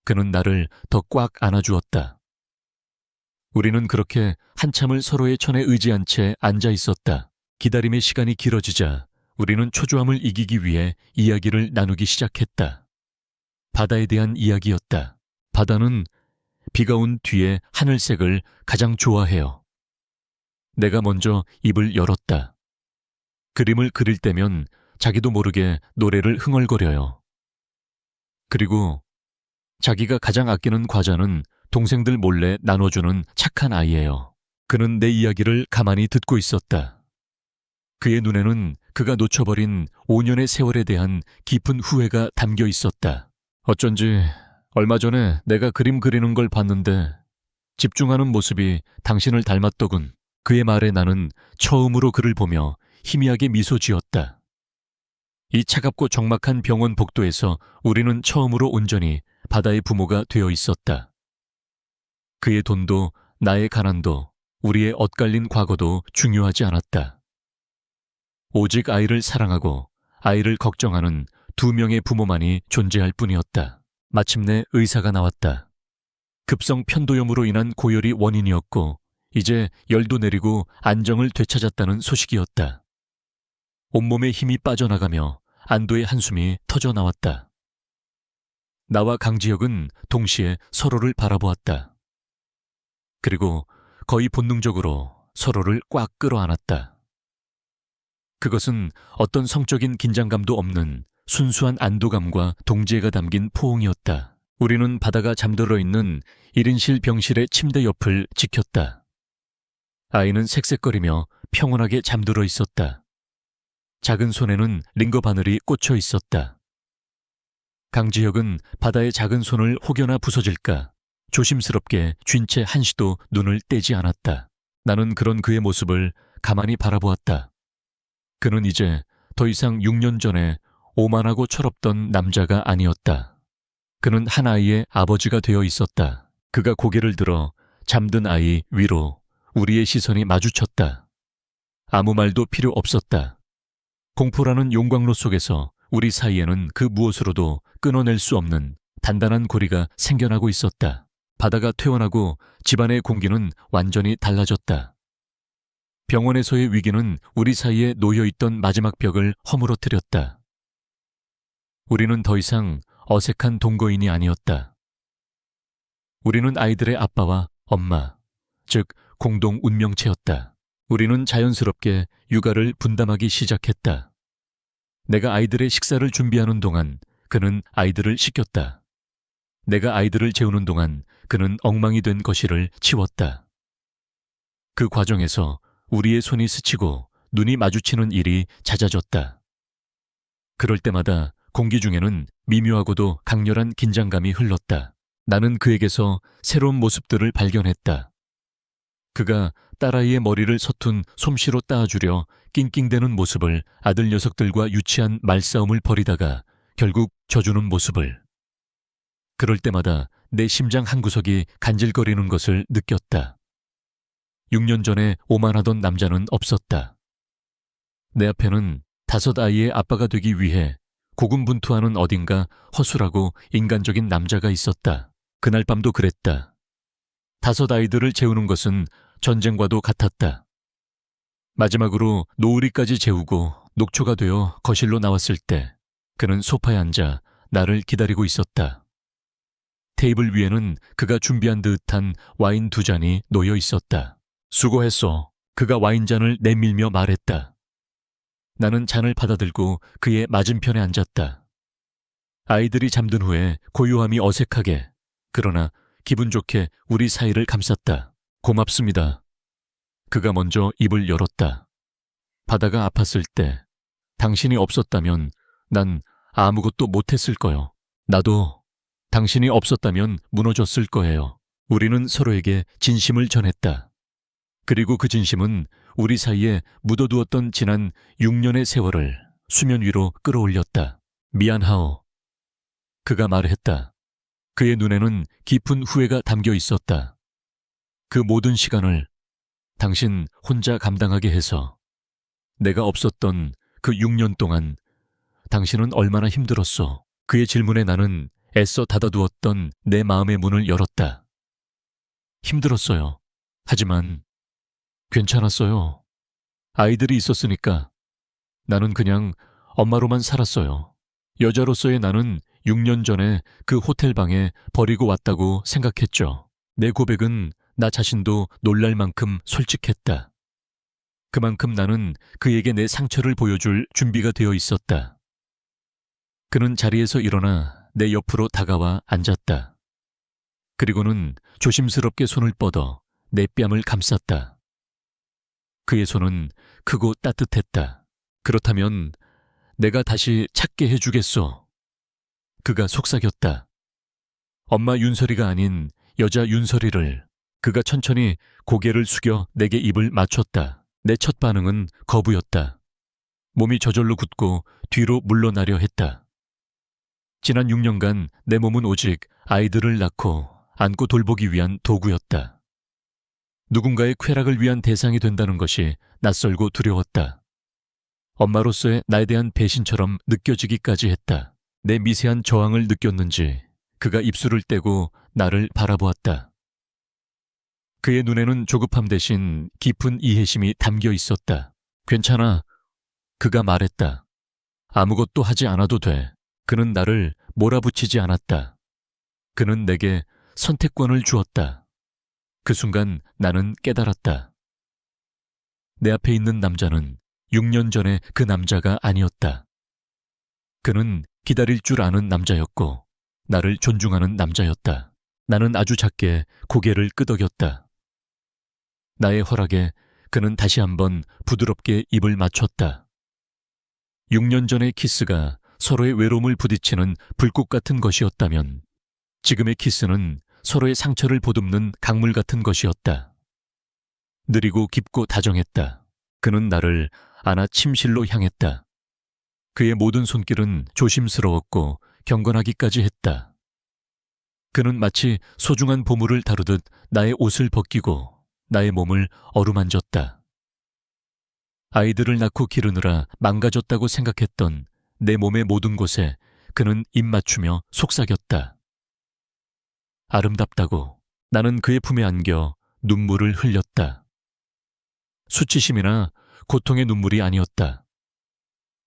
A: 그는 나를 더 꽉 안아주었다. 우리는 그렇게 한참을 서로의 천에 의지한 채 앉아 있었다. 기다림의 시간이 길어지자 우리는 초조함을 이기기 위해 이야기를 나누기 시작했다. 바다에 대한 이야기였다. 바다는 비가 온 뒤에 하늘색을 가장 좋아해요. 내가 먼저 입을 열었다. 그림을 그릴 때면 자기도 모르게 노래를 흥얼거려요. 그리고 자기가 가장 아끼는 과자는 동생들 몰래 나눠주는 착한 아이예요. 그는 내 이야기를 가만히 듣고 있었다. 그의 눈에는 그가 놓쳐버린 5년의 세월에 대한 깊은 후회가 담겨 있었다. 어쩐지 얼마 전에 내가 그림 그리는 걸 봤는데 집중하는 모습이 당신을 닮았더군. 그의 말에 나는 처음으로 그를 보며 희미하게 미소 지었다. 이 차갑고 적막한 병원 복도에서 우리는 처음으로 온전히 바다의 부모가 되어 있었다. 그의 돈도 나의 가난도 우리의 엇갈린 과거도 중요하지 않았다. 오직 아이를 사랑하고 아이를 걱정하는 두 명의 부모만이 존재할 뿐이었다. 마침내 의사가 나왔다. 급성 편도염으로 인한 고열이 원인이었고 이제 열도 내리고 안정을 되찾았다는 소식이었다. 온몸에 힘이 빠져나가며 안도의 한숨이 터져 나왔다. 나와 강지혁은 동시에 서로를 바라보았다. 그리고 거의 본능적으로 서로를 꽉 끌어안았다. 그것은 어떤 성적인 긴장감도 없는 순수한 안도감과 동지애가 담긴 포옹이었다. 우리는 바다가 잠들어 있는 1인실 병실의 침대 옆을 지켰다. 아이는 색색거리며 평온하게 잠들어 있었다. 작은 손에는 링거 바늘이 꽂혀 있었다. 강지혁은 바다의 작은 손을 혹여나 부서질까 조심스럽게 쥔 채 한시도 눈을 떼지 않았다. 나는 그런 그의 모습을 가만히 바라보았다. 그는 이제 더 이상 6년 전에 오만하고 철없던 남자가 아니었다. 그는 한 아이의 아버지가 되어 있었다. 그가 고개를 들어 잠든 아이 위로 우리의 시선이 마주쳤다. 아무 말도 필요 없었다. 공포라는 용광로 속에서 우리 사이에는 그 무엇으로도 끊어낼 수 없는 단단한 고리가 생겨나고 있었다. 바다가 퇴원하고 집안의 공기는 완전히 달라졌다. 병원에서의 위기는 우리 사이에 놓여있던 마지막 벽을 허물어뜨렸다. 우리는 더 이상 어색한 동거인이 아니었다. 우리는 아이들의 아빠와 엄마, 즉 공동 운명체였다. 우리는 자연스럽게 육아를 분담하기 시작했다. 내가 아이들의 식사를 준비하는 동안 그는 아이들을 씻겼다. 내가 아이들을 재우는 동안 그는 엉망이 된 거실을 치웠다. 그 과정에서 우리의 손이 스치고 눈이 마주치는 일이 잦아졌다. 그럴 때마다 공기 중에는 미묘하고도 강렬한 긴장감이 흘렀다. 나는 그에게서 새로운 모습들을 발견했다. 그가 딸아이의 머리를 서툰 솜씨로 따아주려 낑낑대는 모습을, 아들 녀석들과 유치한 말싸움을 벌이다가 결국 져주는 모습을. 그럴 때마다 내 심장 한구석이 간질거리는 것을 느꼈다. 6년 전에 오만하던 남자는 없었다. 내 앞에는 5아이의 아빠가 되기 위해 고군분투하는 어딘가 허술하고 인간적인 남자가 있었다. 그날 밤도 그랬다. 5아이들을 재우는 것은 전쟁과도 같았다. 마지막으로 노을이까지 재우고 녹초가 되어 거실로 나왔을 때 그는 소파에 앉아 나를 기다리고 있었다. 테이블 위에는 그가 준비한 듯한 와인 2잔이 놓여 있었다. 수고했어. 그가 와인잔을 내밀며 말했다. 나는 잔을 받아들고 그의 맞은편에 앉았다. 아이들이 잠든 후에 고요함이 어색하게, 그러나 기분 좋게 우리 사이를 감쌌다. 고맙습니다. 그가 먼저 입을 열었다. 바다가 아팠을 때 당신이 없었다면 난 아무것도 못했을 거요. 나도 당신이 없었다면 무너졌을 거예요. 우리는 서로에게 진심을 전했다. 그리고 그 진심은 우리 사이에 묻어두었던 지난 6년의 세월을 수면 위로 끌어올렸다. 미안하오. 그가 말했다. 그의 눈에는 깊은 후회가 담겨 있었다. 그 모든 시간을 당신 혼자 감당하게 해서, 내가 없었던 그 6년 동안 당신은 얼마나 힘들었어. 그의 질문에 나는 애써 닫아두었던 내 마음의 문을 열었다. 힘들었어요. 하지만 괜찮았어요. 아이들이 있었으니까. 나는 그냥 엄마로만 살았어요. 여자로서의 나는 6년 전에 그 호텔방에 버리고 왔다고 생각했죠. 내 고백은 나 자신도 놀랄 만큼 솔직했다. 그만큼 나는 그에게 내 상처를 보여줄 준비가 되어 있었다. 그는 자리에서 일어나 내 옆으로 다가와 앉았다. 그리고는 조심스럽게 손을 뻗어 내 뺨을 감쌌다. 그의 손은 크고 따뜻했다. 그렇다면 내가 다시 찾게 해주겠소. 그가 속삭였다. 엄마 윤설이가 아닌 여자 윤설이를. 그가 천천히 고개를 숙여 내게 입을 맞췄다. 내 첫 반응은 거부였다. 몸이 저절로 굳고 뒤로 물러나려 했다. 지난 6년간 내 몸은 오직 아이들을 낳고 안고 돌보기 위한 도구였다. 누군가의 쾌락을 위한 대상이 된다는 것이 낯설고 두려웠다. 엄마로서의 나에 대한 배신처럼 느껴지기까지 했다. 내 미세한 저항을 느꼈는지 그가 입술을 떼고 나를 바라보았다. 그의 눈에는 조급함 대신 깊은 이해심이 담겨 있었다. 괜찮아. 그가 말했다. 아무것도 하지 않아도 돼. 그는 나를 몰아붙이지 않았다. 그는 내게 선택권을 주었다. 그 순간 나는 깨달았다. 내 앞에 있는 남자는 6년 전에 그 남자가 아니었다. 그는 기다릴 줄 아는 남자였고 나를 존중하는 남자였다. 나는 아주 작게 고개를 끄덕였다. 나의 허락에 그는 다시 한번 부드럽게 입을 맞췄다. 6년 전의 키스가 서로의 외로움을 부딪히는 불꽃 같은 것이었다면 지금의 키스는 서로의 상처를 보듬는 강물 같은 것이었다. 느리고 깊고 다정했다. 그는 나를 안아 침실로 향했다. 그의 모든 손길은 조심스러웠고 경건하기까지 했다. 그는 마치 소중한 보물을 다루듯 나의 옷을 벗기고 나의 몸을 어루만졌다. 아이들을 낳고 기르느라 망가졌다고 생각했던 내 몸의 모든 곳에 그는 입 맞추며 속삭였다. 아름답다고 나는 그의 품에 안겨 눈물을 흘렸다. 수치심이나 고통의 눈물이 아니었다.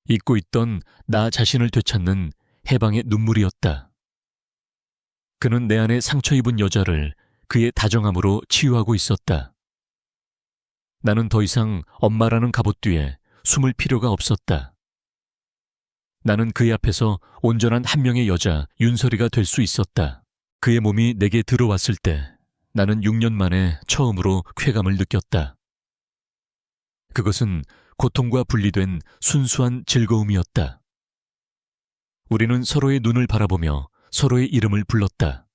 A: 잊고 있던 나 자신을 되찾는 해방의 눈물이었다. 그는 내 안에 상처 입은 여자를 그의 다정함으로 치유하고 있었다. 나는 더 이상 엄마라는 갑옷 뒤에 숨을 필요가 없었다. 나는 그의 앞에서 온전한 한 명의 여자 윤설이가 될 수 있었다. 그의 몸이 내게 들어왔을 때 나는 6년 만에 처음으로 쾌감을 느꼈다. 그것은 고통과 분리된 순수한 즐거움이었다. 우리는 서로의 눈을 바라보며 서로의 이름을 불렀다.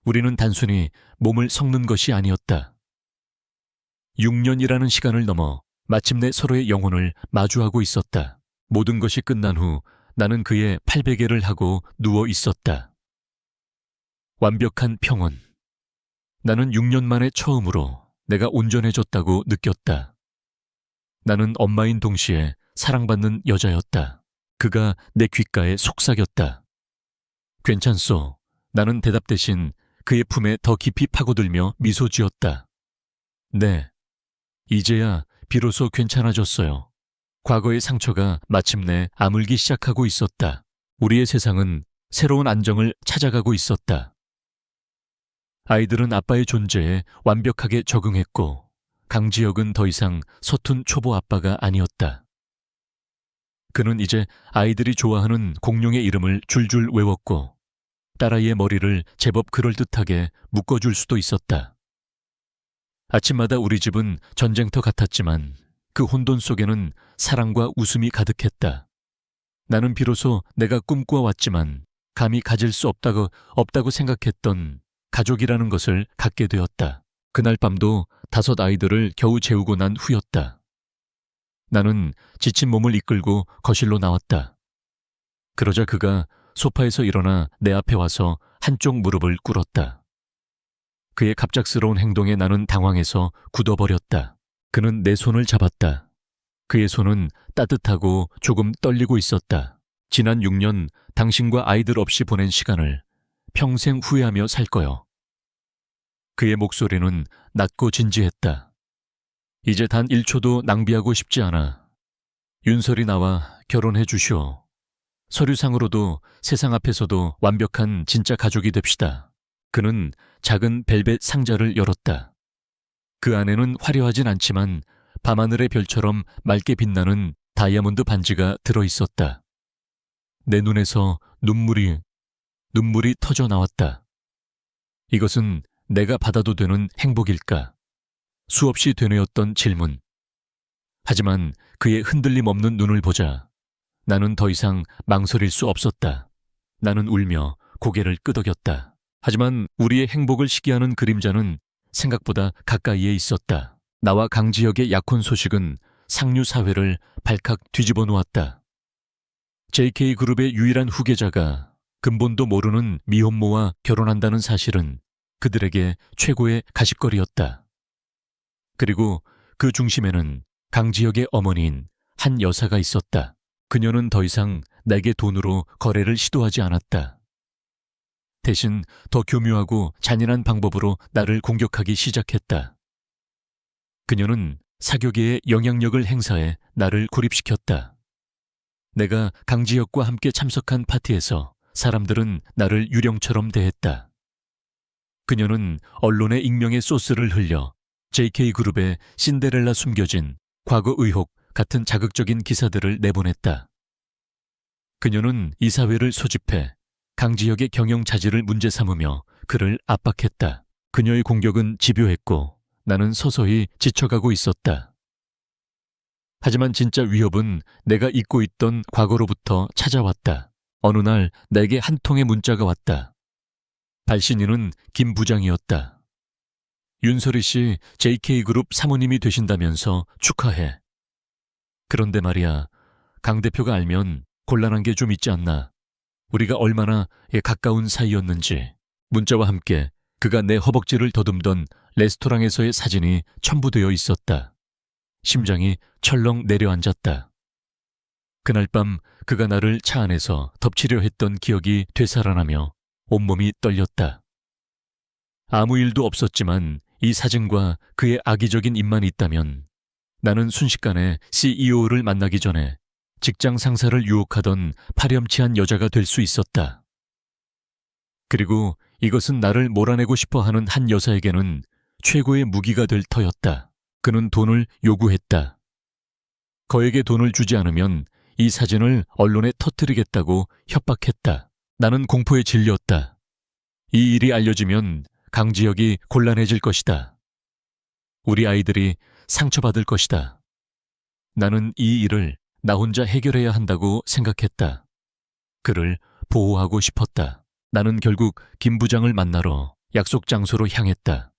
A: 우리는 단순히 몸을 섞는 것이 아니었다. 6년이라는 시간을 넘어 마침내 서로의 영혼을 마주하고 있었다. 모든 것이 끝난 후 나는 그의 팔베개를 하고 누워 있었다. 완벽한 평온. 나는 6년 만에 처음으로 내가 온전해졌다고 느꼈다. 나는 엄마인 동시에 사랑받는 여자였다. 그가 내 귓가에 속삭였다. 괜찮소. 나는 대답 대신 그의 품에 더 깊이 파고들며 미소 지었다. 네. 이제야 비로소 괜찮아졌어요. 과거의 상처가 마침내 아물기 시작하고 있었다. 우리의 세상은 새로운 안정을 찾아가고 있었다. 아이들은 아빠의 존재에 완벽하게 적응했고 강지혁은 더 이상 서툰 초보 아빠가 아니었다. 그는 이제 아이들이 좋아하는 공룡의 이름을 줄줄 외웠고 딸아이의 머리를 제법 그럴듯하게 묶어줄 수도 있었다. 아침마다 우리 집은 전쟁터 같았지만 그 혼돈 속에는 사랑과 웃음이 가득했다. 나는 비로소 내가 꿈꿔왔지만 감히 가질 수 없다고 생각했던 가족이라는 것을 갖게 되었다. 그날 밤도 5 아이들을 겨우 재우고 난 후였다. 나는 지친 몸을 이끌고 거실로 나왔다. 그러자 그가 소파에서 일어나 내 앞에 와서 한쪽 무릎을 꿇었다. 그의 갑작스러운 행동에 나는 당황해서 굳어버렸다. 그는 내 손을 잡았다. 그의 손은 따뜻하고 조금 떨리고 있었다. 지난 6년 당신과 아이들 없이 보낸 시간을 평생 후회하며 살 거요. 그의 목소리는 낮고 진지했다. 이제 단 1초도 낭비하고 싶지 않아. 윤설이 나와 결혼해 주시오. 서류상으로도 세상 앞에서도 완벽한 진짜 가족이 됩시다. 그는 작은 벨벳 상자를 열었다. 그 안에는 화려하진 않지만 밤하늘의 별처럼 맑게 빛나는 다이아몬드 반지가 들어있었다. 내 눈에서 눈물이 터져 나왔다. 이것은 내가 받아도 되는 행복일까? 수없이 되뇌었던 질문. 하지만 그의 흔들림 없는 눈을 보자 나는 더 이상 망설일 수 없었다. 나는 울며 고개를 끄덕였다. 하지만 우리의 행복을 시기하는 그림자는 생각보다 가까이에 있었다. 나와 강지혁의 약혼 소식은 상류 사회를 발칵 뒤집어 놓았다. JK그룹의 유일한 후계자가 근본도 모르는 미혼모와 결혼한다는 사실은 그들에게 최고의 가십거리였다. 그리고 그 중심에는 강지혁의 어머니인 한 여사가 있었다. 그녀는 더 이상 내게 돈으로 거래를 시도하지 않았다. 대신 더 교묘하고 잔인한 방법으로 나를 공격하기 시작했다. 그녀는 사교계에 영향력을 행사해 나를 고립시켰다. 내가 강지혁과 함께 참석한 파티에서 사람들은 나를 유령처럼 대했다. 그녀는 언론의 익명의 소스를 흘려 JK그룹의 신데렐라 숨겨진 과거 의혹 같은 자극적인 기사들을 내보냈다. 그녀는 이사회를 소집해 강지혁의 경영 자질을 문제 삼으며 그를 압박했다. 그녀의 공격은 집요했고 나는 서서히 지쳐가고 있었다. 하지만 진짜 위협은 내가 잊고 있던 과거로부터 찾아왔다. 어느 날 내게 한 통의 문자가 왔다. 발신인은 김 부장이었다. 윤설이 씨 JK그룹 사모님이 되신다면서 축하해. 그런데 말이야, 강 대표가 알면 곤란한 게 좀 있지 않나. 우리가 얼마나 가까운 사이였는지. 문자와 함께 그가 내 허벅지를 더듬던 레스토랑에서의 사진이 첨부되어 있었다. 심장이 철렁 내려앉았다. 그날 밤 그가 나를 차 안에서 덮치려 했던 기억이 되살아나며 온몸이 떨렸다. 아무 일도 없었지만 이 사진과 그의 악의적인 입만 있다면 나는 순식간에 CEO를 만나기 전에 직장 상사를 유혹하던 파렴치한 여자가 될 수 있었다. 그리고 이것은 나를 몰아내고 싶어하는 한 여사에게는 최고의 무기가 될 터였다. 그는 돈을 요구했다. 거액의 돈을 주지 않으면 이 사진을 언론에 터뜨리겠다고 협박했다. 나는 공포에 질렸다. 이 일이 알려지면 강지혁이 곤란해질 것이다. 우리 아이들이 상처받을 것이다. 나는 이 일을 나 혼자 해결해야 한다고 생각했다. 그를 보호하고 싶었다. 나는 결국 김 부장을 만나러 약속 장소로 향했다.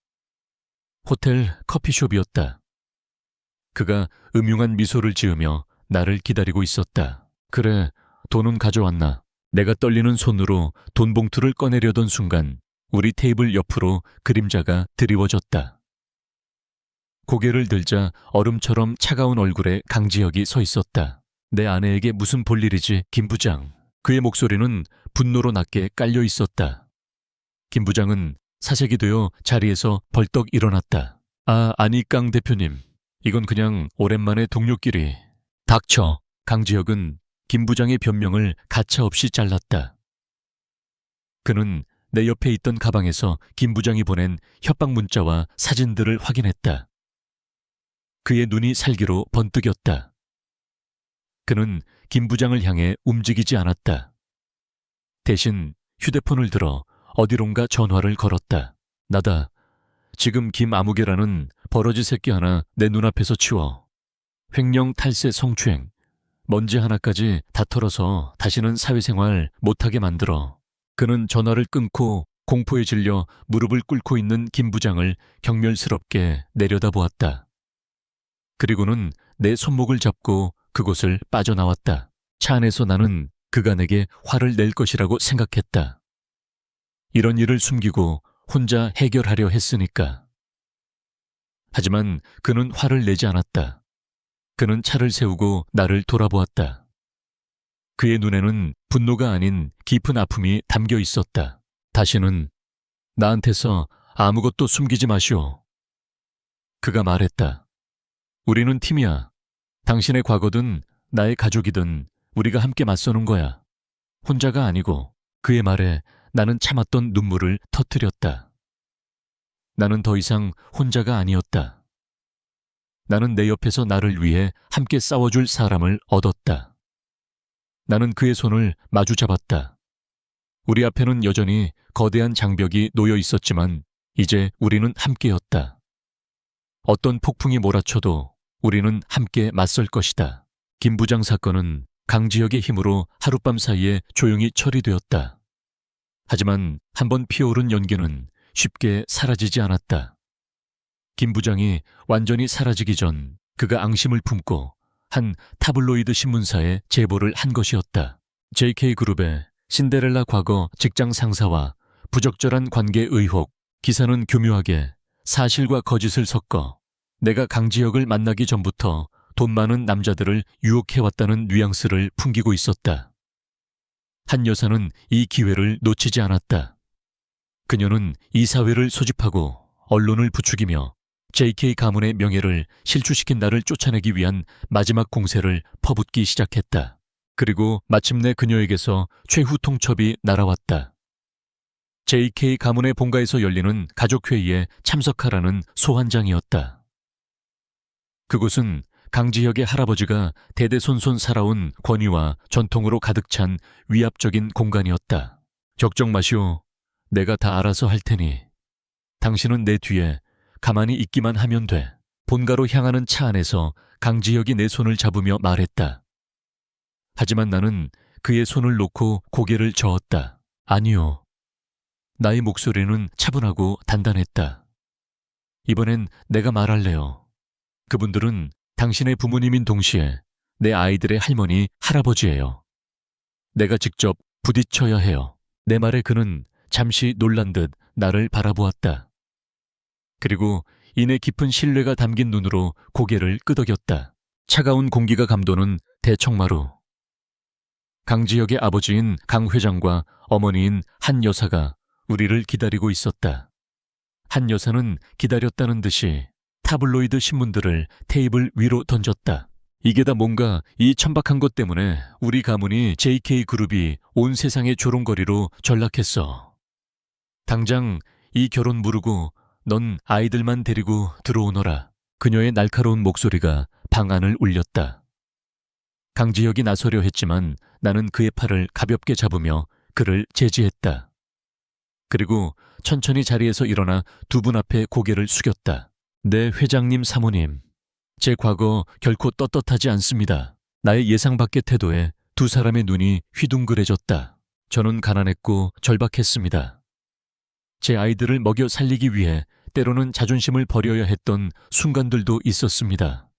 A: 호텔 커피숍이었다. 그가 음흉한 미소를 지으며 나를 기다리고 있었다. 그래, 돈은 가져왔나? 내가 떨리는 손으로 돈 봉투를 꺼내려던 순간 우리 테이블 옆으로 그림자가 드리워졌다. 고개를 들자 얼음처럼 차가운 얼굴에 강지혁이 서 있었다. 내 아내에게 무슨 볼일이지, 김 부장. 그의 목소리는 분노로 낮게 깔려 있었다. 김 부장은 사색이 되어 자리에서 벌떡 일어났다. 아니 강 대표님. 이건 그냥 오랜만에 동료끼리. 닥쳐. 강지혁은 김 부장의 변명을 가차없이 잘랐다. 그는 내 옆에 있던 가방에서 김 부장이 보낸 협박 문자와 사진들을 확인했다. 그의 눈이 살기로 번뜩였다. 그는 김 부장을 향해 움직이지 않았다. 대신 휴대폰을 들어 어디론가 전화를 걸었다. 나다. 지금 김아무개라는 버러지 새끼 하나 내 눈앞에서 치워. 횡령 탈세 성추행. 먼지 하나까지 다 털어서 다시는 사회생활 못하게 만들어. 그는 전화를 끊고 공포에 질려 무릎을 꿇고 있는 김 부장을 경멸스럽게 내려다보았다. 그리고는 내 손목을 잡고 그곳을 빠져나왔다. 차 안에서 나는 그가 내게 화를 낼 것이라고 생각했다. 이런 일을 숨기고 혼자 해결하려 했으니까. 하지만 그는 화를 내지 않았다. 그는 차를 세우고 나를 돌아보았다. 그의 눈에는 분노가 아닌 깊은 아픔이 담겨 있었다. 다시는 나한테서 아무것도 숨기지 마시오. 그가 말했다. 우리는 팀이야. 당신의 과거든 나의 가족이든 우리가 함께 맞서는 거야. 혼자가 아니고. 그의 말에 나는 참았던 눈물을 터뜨렸다. 나는 더 이상 혼자가 아니었다. 나는 내 옆에서 나를 위해 함께 싸워줄 사람을 얻었다. 나는 그의 손을 마주 잡았다. 우리 앞에는 여전히 거대한 장벽이 놓여 있었지만 이제 우리는 함께였다. 어떤 폭풍이 몰아쳐도 우리는 함께 맞설 것이다. 김 부장 사건은 강지혁의 힘으로 하룻밤 사이에 조용히 처리되었다. 하지만 한번 피어오른 연기는 쉽게 사라지지 않았다. 김 부장이 완전히 사라지기 전 그가 앙심을 품고 한 타블로이드 신문사에 제보를 한 것이었다. JK그룹의 신데렐라 과거 직장 상사와 부적절한 관계 의혹. 기사는 교묘하게 사실과 거짓을 섞어 내가 강지혁을 만나기 전부터 돈 많은 남자들을 유혹해왔다는 뉘앙스를 풍기고 있었다. 한 여사는 이 기회를 놓치지 않았다. 그녀는 이 사회를 소집하고 언론을 부추기며 JK 가문의 명예를 실추시킨 나를 쫓아내기 위한 마지막 공세를 퍼붓기 시작했다. 그리고 마침내 그녀에게서 최후 통첩이 날아왔다. JK 가문의 본가에서 열리는 가족회의에 참석하라는 소환장이었다. 그곳은 강지혁의 할아버지가 대대손손 살아온 권위와 전통으로 가득 찬 위압적인 공간이었다. 걱정 마시오. 내가 다 알아서 할 테니. 당신은 내 뒤에 가만히 있기만 하면 돼. 본가로 향하는 차 안에서 강지혁이 내 손을 잡으며 말했다. 하지만 나는 그의 손을 놓고 고개를 저었다. 아니요. 나의 목소리는 차분하고 단단했다. 이번엔 내가 말할래요. 그분들은 당신의 부모님인 동시에 내 아이들의 할머니, 할아버지예요. 내가 직접 부딪혀야 해요. 내 말에 그는 잠시 놀란 듯 나를 바라보았다. 그리고 이내 깊은 신뢰가 담긴 눈으로 고개를 끄덕였다. 차가운 공기가 감도는 대청마루. 강지혁의 아버지인 강 회장과 어머니인 한 여사가 우리를 기다리고 있었다. 한 여사는 기다렸다는 듯이 타블로이드 신문들을 테이블 위로 던졌다. 이게 다 뭔가 이 천박한 것 때문에 우리 가문이 JK그룹이 온 세상의 조롱거리로 전락했어. 당장 이 결혼 무르고 넌 아이들만 데리고 들어오너라. 그녀의 날카로운 목소리가 방 안을 울렸다. 강지혁이 나서려 했지만 나는 그의 팔을 가볍게 잡으며 그를 제지했다. 그리고 천천히 자리에서 일어나 두 분 앞에 고개를 숙였다. 네, 회장님, 사모님. 제 과거 결코 떳떳하지 않습니다. 나의 예상 밖의 태도에 두 사람의 눈이 휘둥그레졌다. 저는 가난했고 절박했습니다. 제 아이들을 먹여 살리기 위해 때로는 자존심을 버려야 했던 순간들도 있었습니다.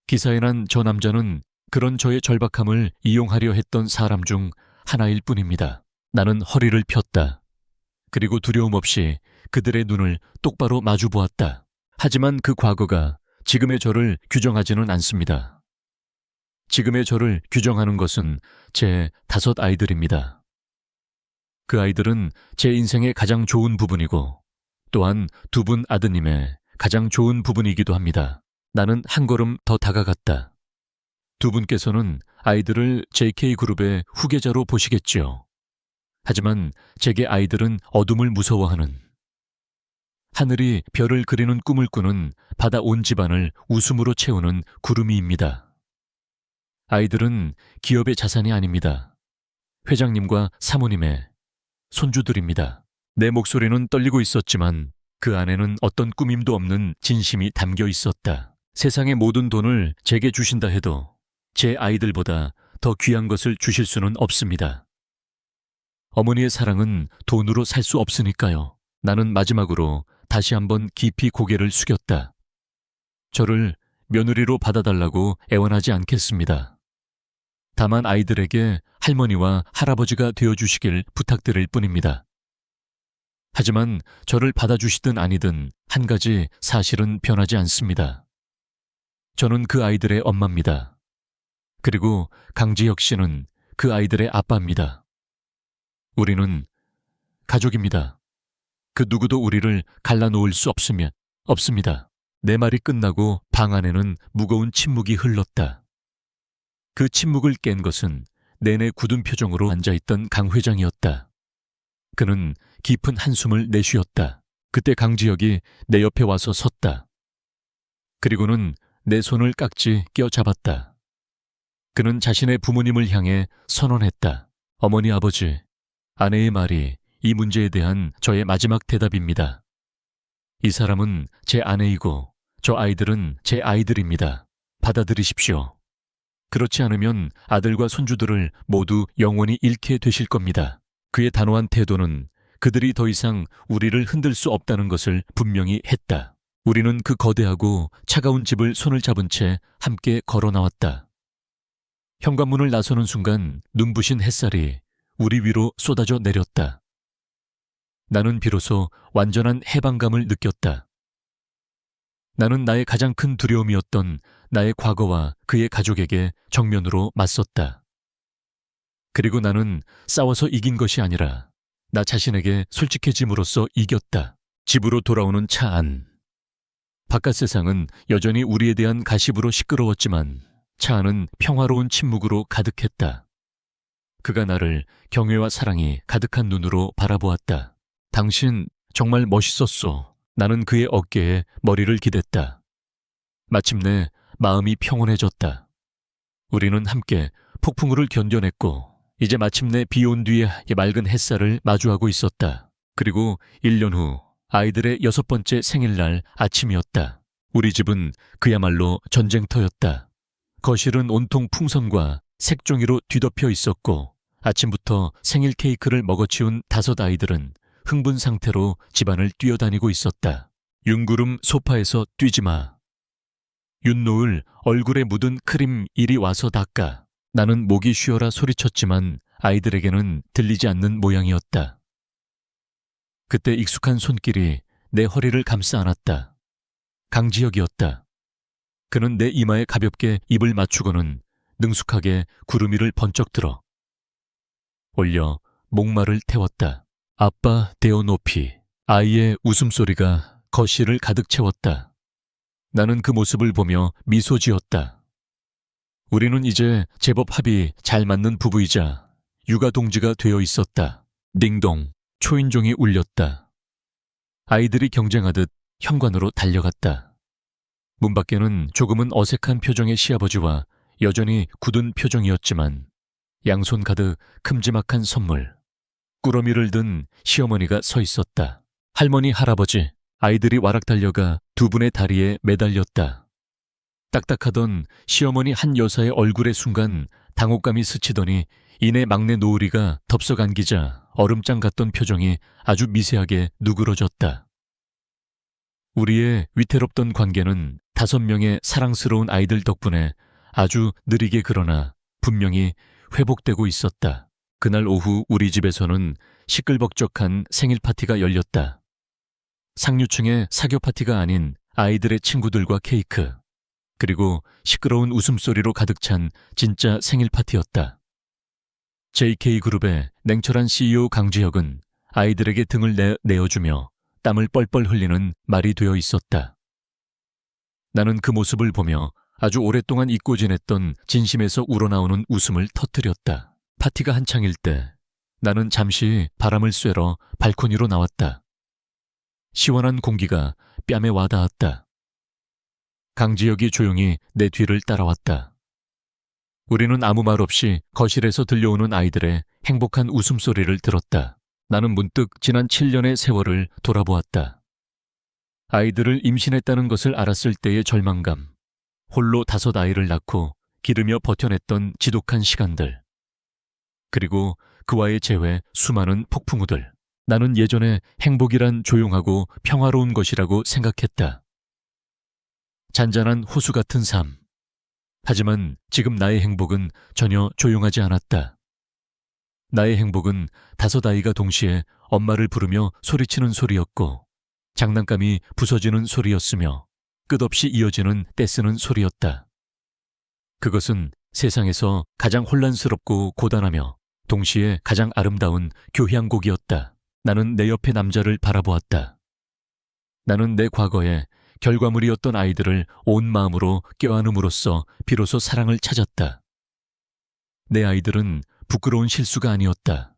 A: 기사에 난 저 남자는 그런 저의 절박함을 이용하려 했던 사람 중 하나일 뿐입니다. 나는 허리를 폈다. 그리고 두려움 없이 그들의 눈을 똑바로 마주 보았다. 하지만 그 과거가 지금의 저를 규정하지는 않습니다. 지금의 저를 규정하는 것은 제 5 아이들입니다. 그 아이들은 제 인생의 가장 좋은 부분이고 또한 두 분 아드님의 가장 좋은 부분이기도 합니다. 나는 한 걸음 더 다가갔다. 두 분께서는 아이들을 JK그룹의 후계자로 보시겠지요. 하지만 제게 아이들은 어둠을 무서워하는, 하늘이 별을 그리는 꿈을 꾸는 바다 온 집안을 웃음으로 채우는 구름이입니다. 아이들은 기업의 자산이 아닙니다. 회장님과 사모님의 손주들입니다. 내 목소리는 떨리고 있었지만 그 안에는 어떤 꾸밈도 없는 진심이 담겨 있었다. 세상의 모든 돈을 제게 주신다 해도 제 아이들보다 더 귀한 것을 주실 수는 없습니다. 어머니의 사랑은 돈으로 살 수 없으니까요. 나는 마지막으로 다시 한번 깊이 고개를 숙였다. 저를 며느리로 받아달라고 애원하지 않겠습니다. 다만 아이들에게 할머니와 할아버지가 되어주시길 부탁드릴 뿐입니다. 하지만 저를 받아주시든 아니든 한 가지 사실은 변하지 않습니다. 저는 그 아이들의 엄마입니다. 그리고 강지혁 씨는 그 아이들의 아빠입니다. 우리는 가족입니다. 그 누구도 우리를 갈라놓을 수 없습니다. 내 말이 끝나고 방 안에는 무거운 침묵이 흘렀다. 그 침묵을 깬 것은 내내 굳은 표정으로 앉아있던 강 회장이었다. 그는 깊은 한숨을 내쉬었다. 그때 강지혁이 내 옆에 와서 섰다. 그리고는 내 손을 깍지 껴잡았다. 그는 자신의 부모님을 향해 선언했다. 어머니, 아버지, 아내의 말이 이 문제에 대한 저의 마지막 대답입니다. 이 사람은 제 아내이고 저 아이들은 제 아이들입니다. 받아들이십시오. 그렇지 않으면 아들과 손주들을 모두 영원히 잃게 되실 겁니다. 그의 단호한 태도는 그들이 더 이상 우리를 흔들 수 없다는 것을 분명히 했다. 우리는 그 거대하고 차가운 집을 손을 잡은 채 함께 걸어 나왔다. 현관문을 나서는 순간 눈부신 햇살이 우리 위로 쏟아져 내렸다. 나는 비로소 완전한 해방감을 느꼈다. 나는 나의 가장 큰 두려움이었던 나의 과거와 그의 가족에게 정면으로 맞섰다. 그리고 나는 싸워서 이긴 것이 아니라 나 자신에게 솔직해짐으로써 이겼다. 집으로 돌아오는 차 안. 바깥 세상은 여전히 우리에 대한 가십으로 시끄러웠지만 차 안은 평화로운 침묵으로 가득했다. 그가 나를 경외와 사랑이 가득한 눈으로 바라보았다. 당신 정말 멋있었소. 나는 그의 어깨에 머리를 기댔다. 마침내 마음이 평온해졌다. 우리는 함께 폭풍우를 견뎌냈고 이제 마침내 비 온 뒤에 맑은 햇살을 마주하고 있었다. 그리고 1년 후 아이들의 6번째 생일날 아침이었다. 우리 집은 그야말로 전쟁터였다. 거실은 온통 풍선과 색종이로 뒤덮여 있었고 아침부터 생일 케이크를 먹어치운 5 아이들은 흥분 상태로 집안을 뛰어다니고 있었다. 윤구름 소파에서 뛰지 마. 윤노을 얼굴에 묻은 크림 이리 와서 닦아. 나는 목이 쉬어라 소리쳤지만 아이들에게는 들리지 않는 모양이었다. 그때 익숙한 손길이 내 허리를 감싸 안았다. 강지혁이었다. 그는 내 이마에 가볍게 입을 맞추고는 능숙하게 구름 위를 번쩍 들어 올려 목마를 태웠다. 아빠 대어 높이. 아이의 웃음소리가 거실을 가득 채웠다. 나는 그 모습을 보며 미소 지었다. 우리는 이제 제법 합이 잘 맞는 부부이자 육아 동지가 되어 있었다. 딩동. 초인종이 울렸다. 아이들이 경쟁하듯 현관으로 달려갔다. 문 밖에는 조금은 어색한 표정의 시아버지와 여전히 굳은 표정이었지만 양손 가득 큼지막한 선물. 꾸러미를 든 시어머니가 서 있었다. 할머니, 할아버지. 아이들이 와락 달려가 2분의 다리에 매달렸다. 딱딱하던 시어머니 한 여사의 얼굴의 순간 당혹감이 스치더니 이내 막내 노을이가 덥석 안기자 얼음장 같던 표정이 아주 미세하게 누그러졌다. 우리의 위태롭던 관계는 5명의 사랑스러운 아이들 덕분에 아주 느리게 그러나 분명히 회복되고 있었다. 그날 오후 우리 집에서는 시끌벅적한 생일 파티가 열렸다. 상류층의 사교 파티가 아닌 아이들의 친구들과 케이크, 그리고 시끄러운 웃음소리로 가득 찬 진짜 생일 파티였다. JK그룹의 냉철한 CEO 강지혁은 아이들에게 등을 내어주며 땀을 뻘뻘 흘리는 말이 되어 있었다. 나는 그 모습을 보며 아주 오랫동안 잊고 지냈던 진심에서 우러나오는 웃음을 터뜨렸다. 파티가 한창일 때 나는 잠시 바람을 쐬러 발코니로 나왔다. 시원한 공기가 뺨에 와닿았다. 강지혁이 조용히 내 뒤를 따라왔다. 우리는 아무 말 없이 거실에서 들려오는 아이들의 행복한 웃음소리를 들었다. 나는 문득 지난 7년의 세월을 돌아보았다. 아이들을 임신했다는 것을 알았을 때의 절망감, 홀로 5 아이를 낳고 기르며 버텨냈던 지독한 시간들, 그리고 그와의 재회 수많은 폭풍우들. 나는 예전에 행복이란 조용하고 평화로운 것이라고 생각했다. 잔잔한 호수 같은 삶. 하지만 지금 나의 행복은 전혀 조용하지 않았다. 나의 행복은 5 아이가 동시에 엄마를 부르며 소리치는 소리였고 장난감이 부서지는 소리였으며 끝없이 이어지는 떼쓰는 소리였다. 그것은 세상에서 가장 혼란스럽고 고단하며 동시에 가장 아름다운 교향곡이었다. 나는 내 옆에 남자를 바라보았다. 나는 내 과거에 결과물이었던 아이들을 온 마음으로 껴안음으로써 비로소 사랑을 찾았다. 내 아이들은 부끄러운 실수가 아니었다.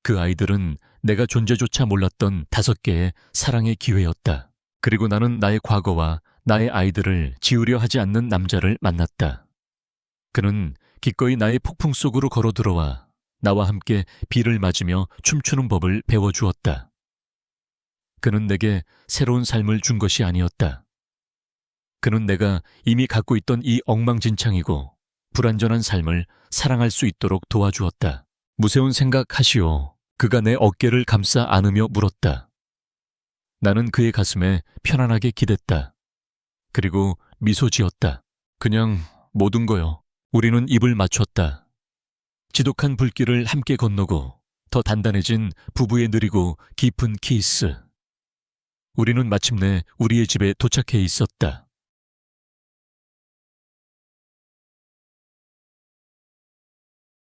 A: 그 아이들은 내가 존재조차 몰랐던 5개의 사랑의 기회였다. 그리고 나는 나의 과거와 나의 아이들을 지우려 하지 않는 남자를 만났다. 그는 기꺼이 나의 폭풍 속으로 걸어 들어와 나와 함께 비를 맞으며 춤추는 법을 배워주었다. 그는 내게 새로운 삶을 준 것이 아니었다. 그는 내가 이미 갖고 있던 이 엉망진창이고 불완전한 삶을 사랑할 수 있도록 도와주었다. 무서운 생각하시오. 그가 내 어깨를 감싸 안으며 물었다. 나는 그의 가슴에 편안하게 기댔다. 그리고 미소 지었다. 그냥 모든 거요. 우리는 입을 맞췄다. 지독한 불길을 함께 건너고 더 단단해진 부부의 느리고 깊은 키스. 우리는 마침내 우리의 집에 도착해 있었다.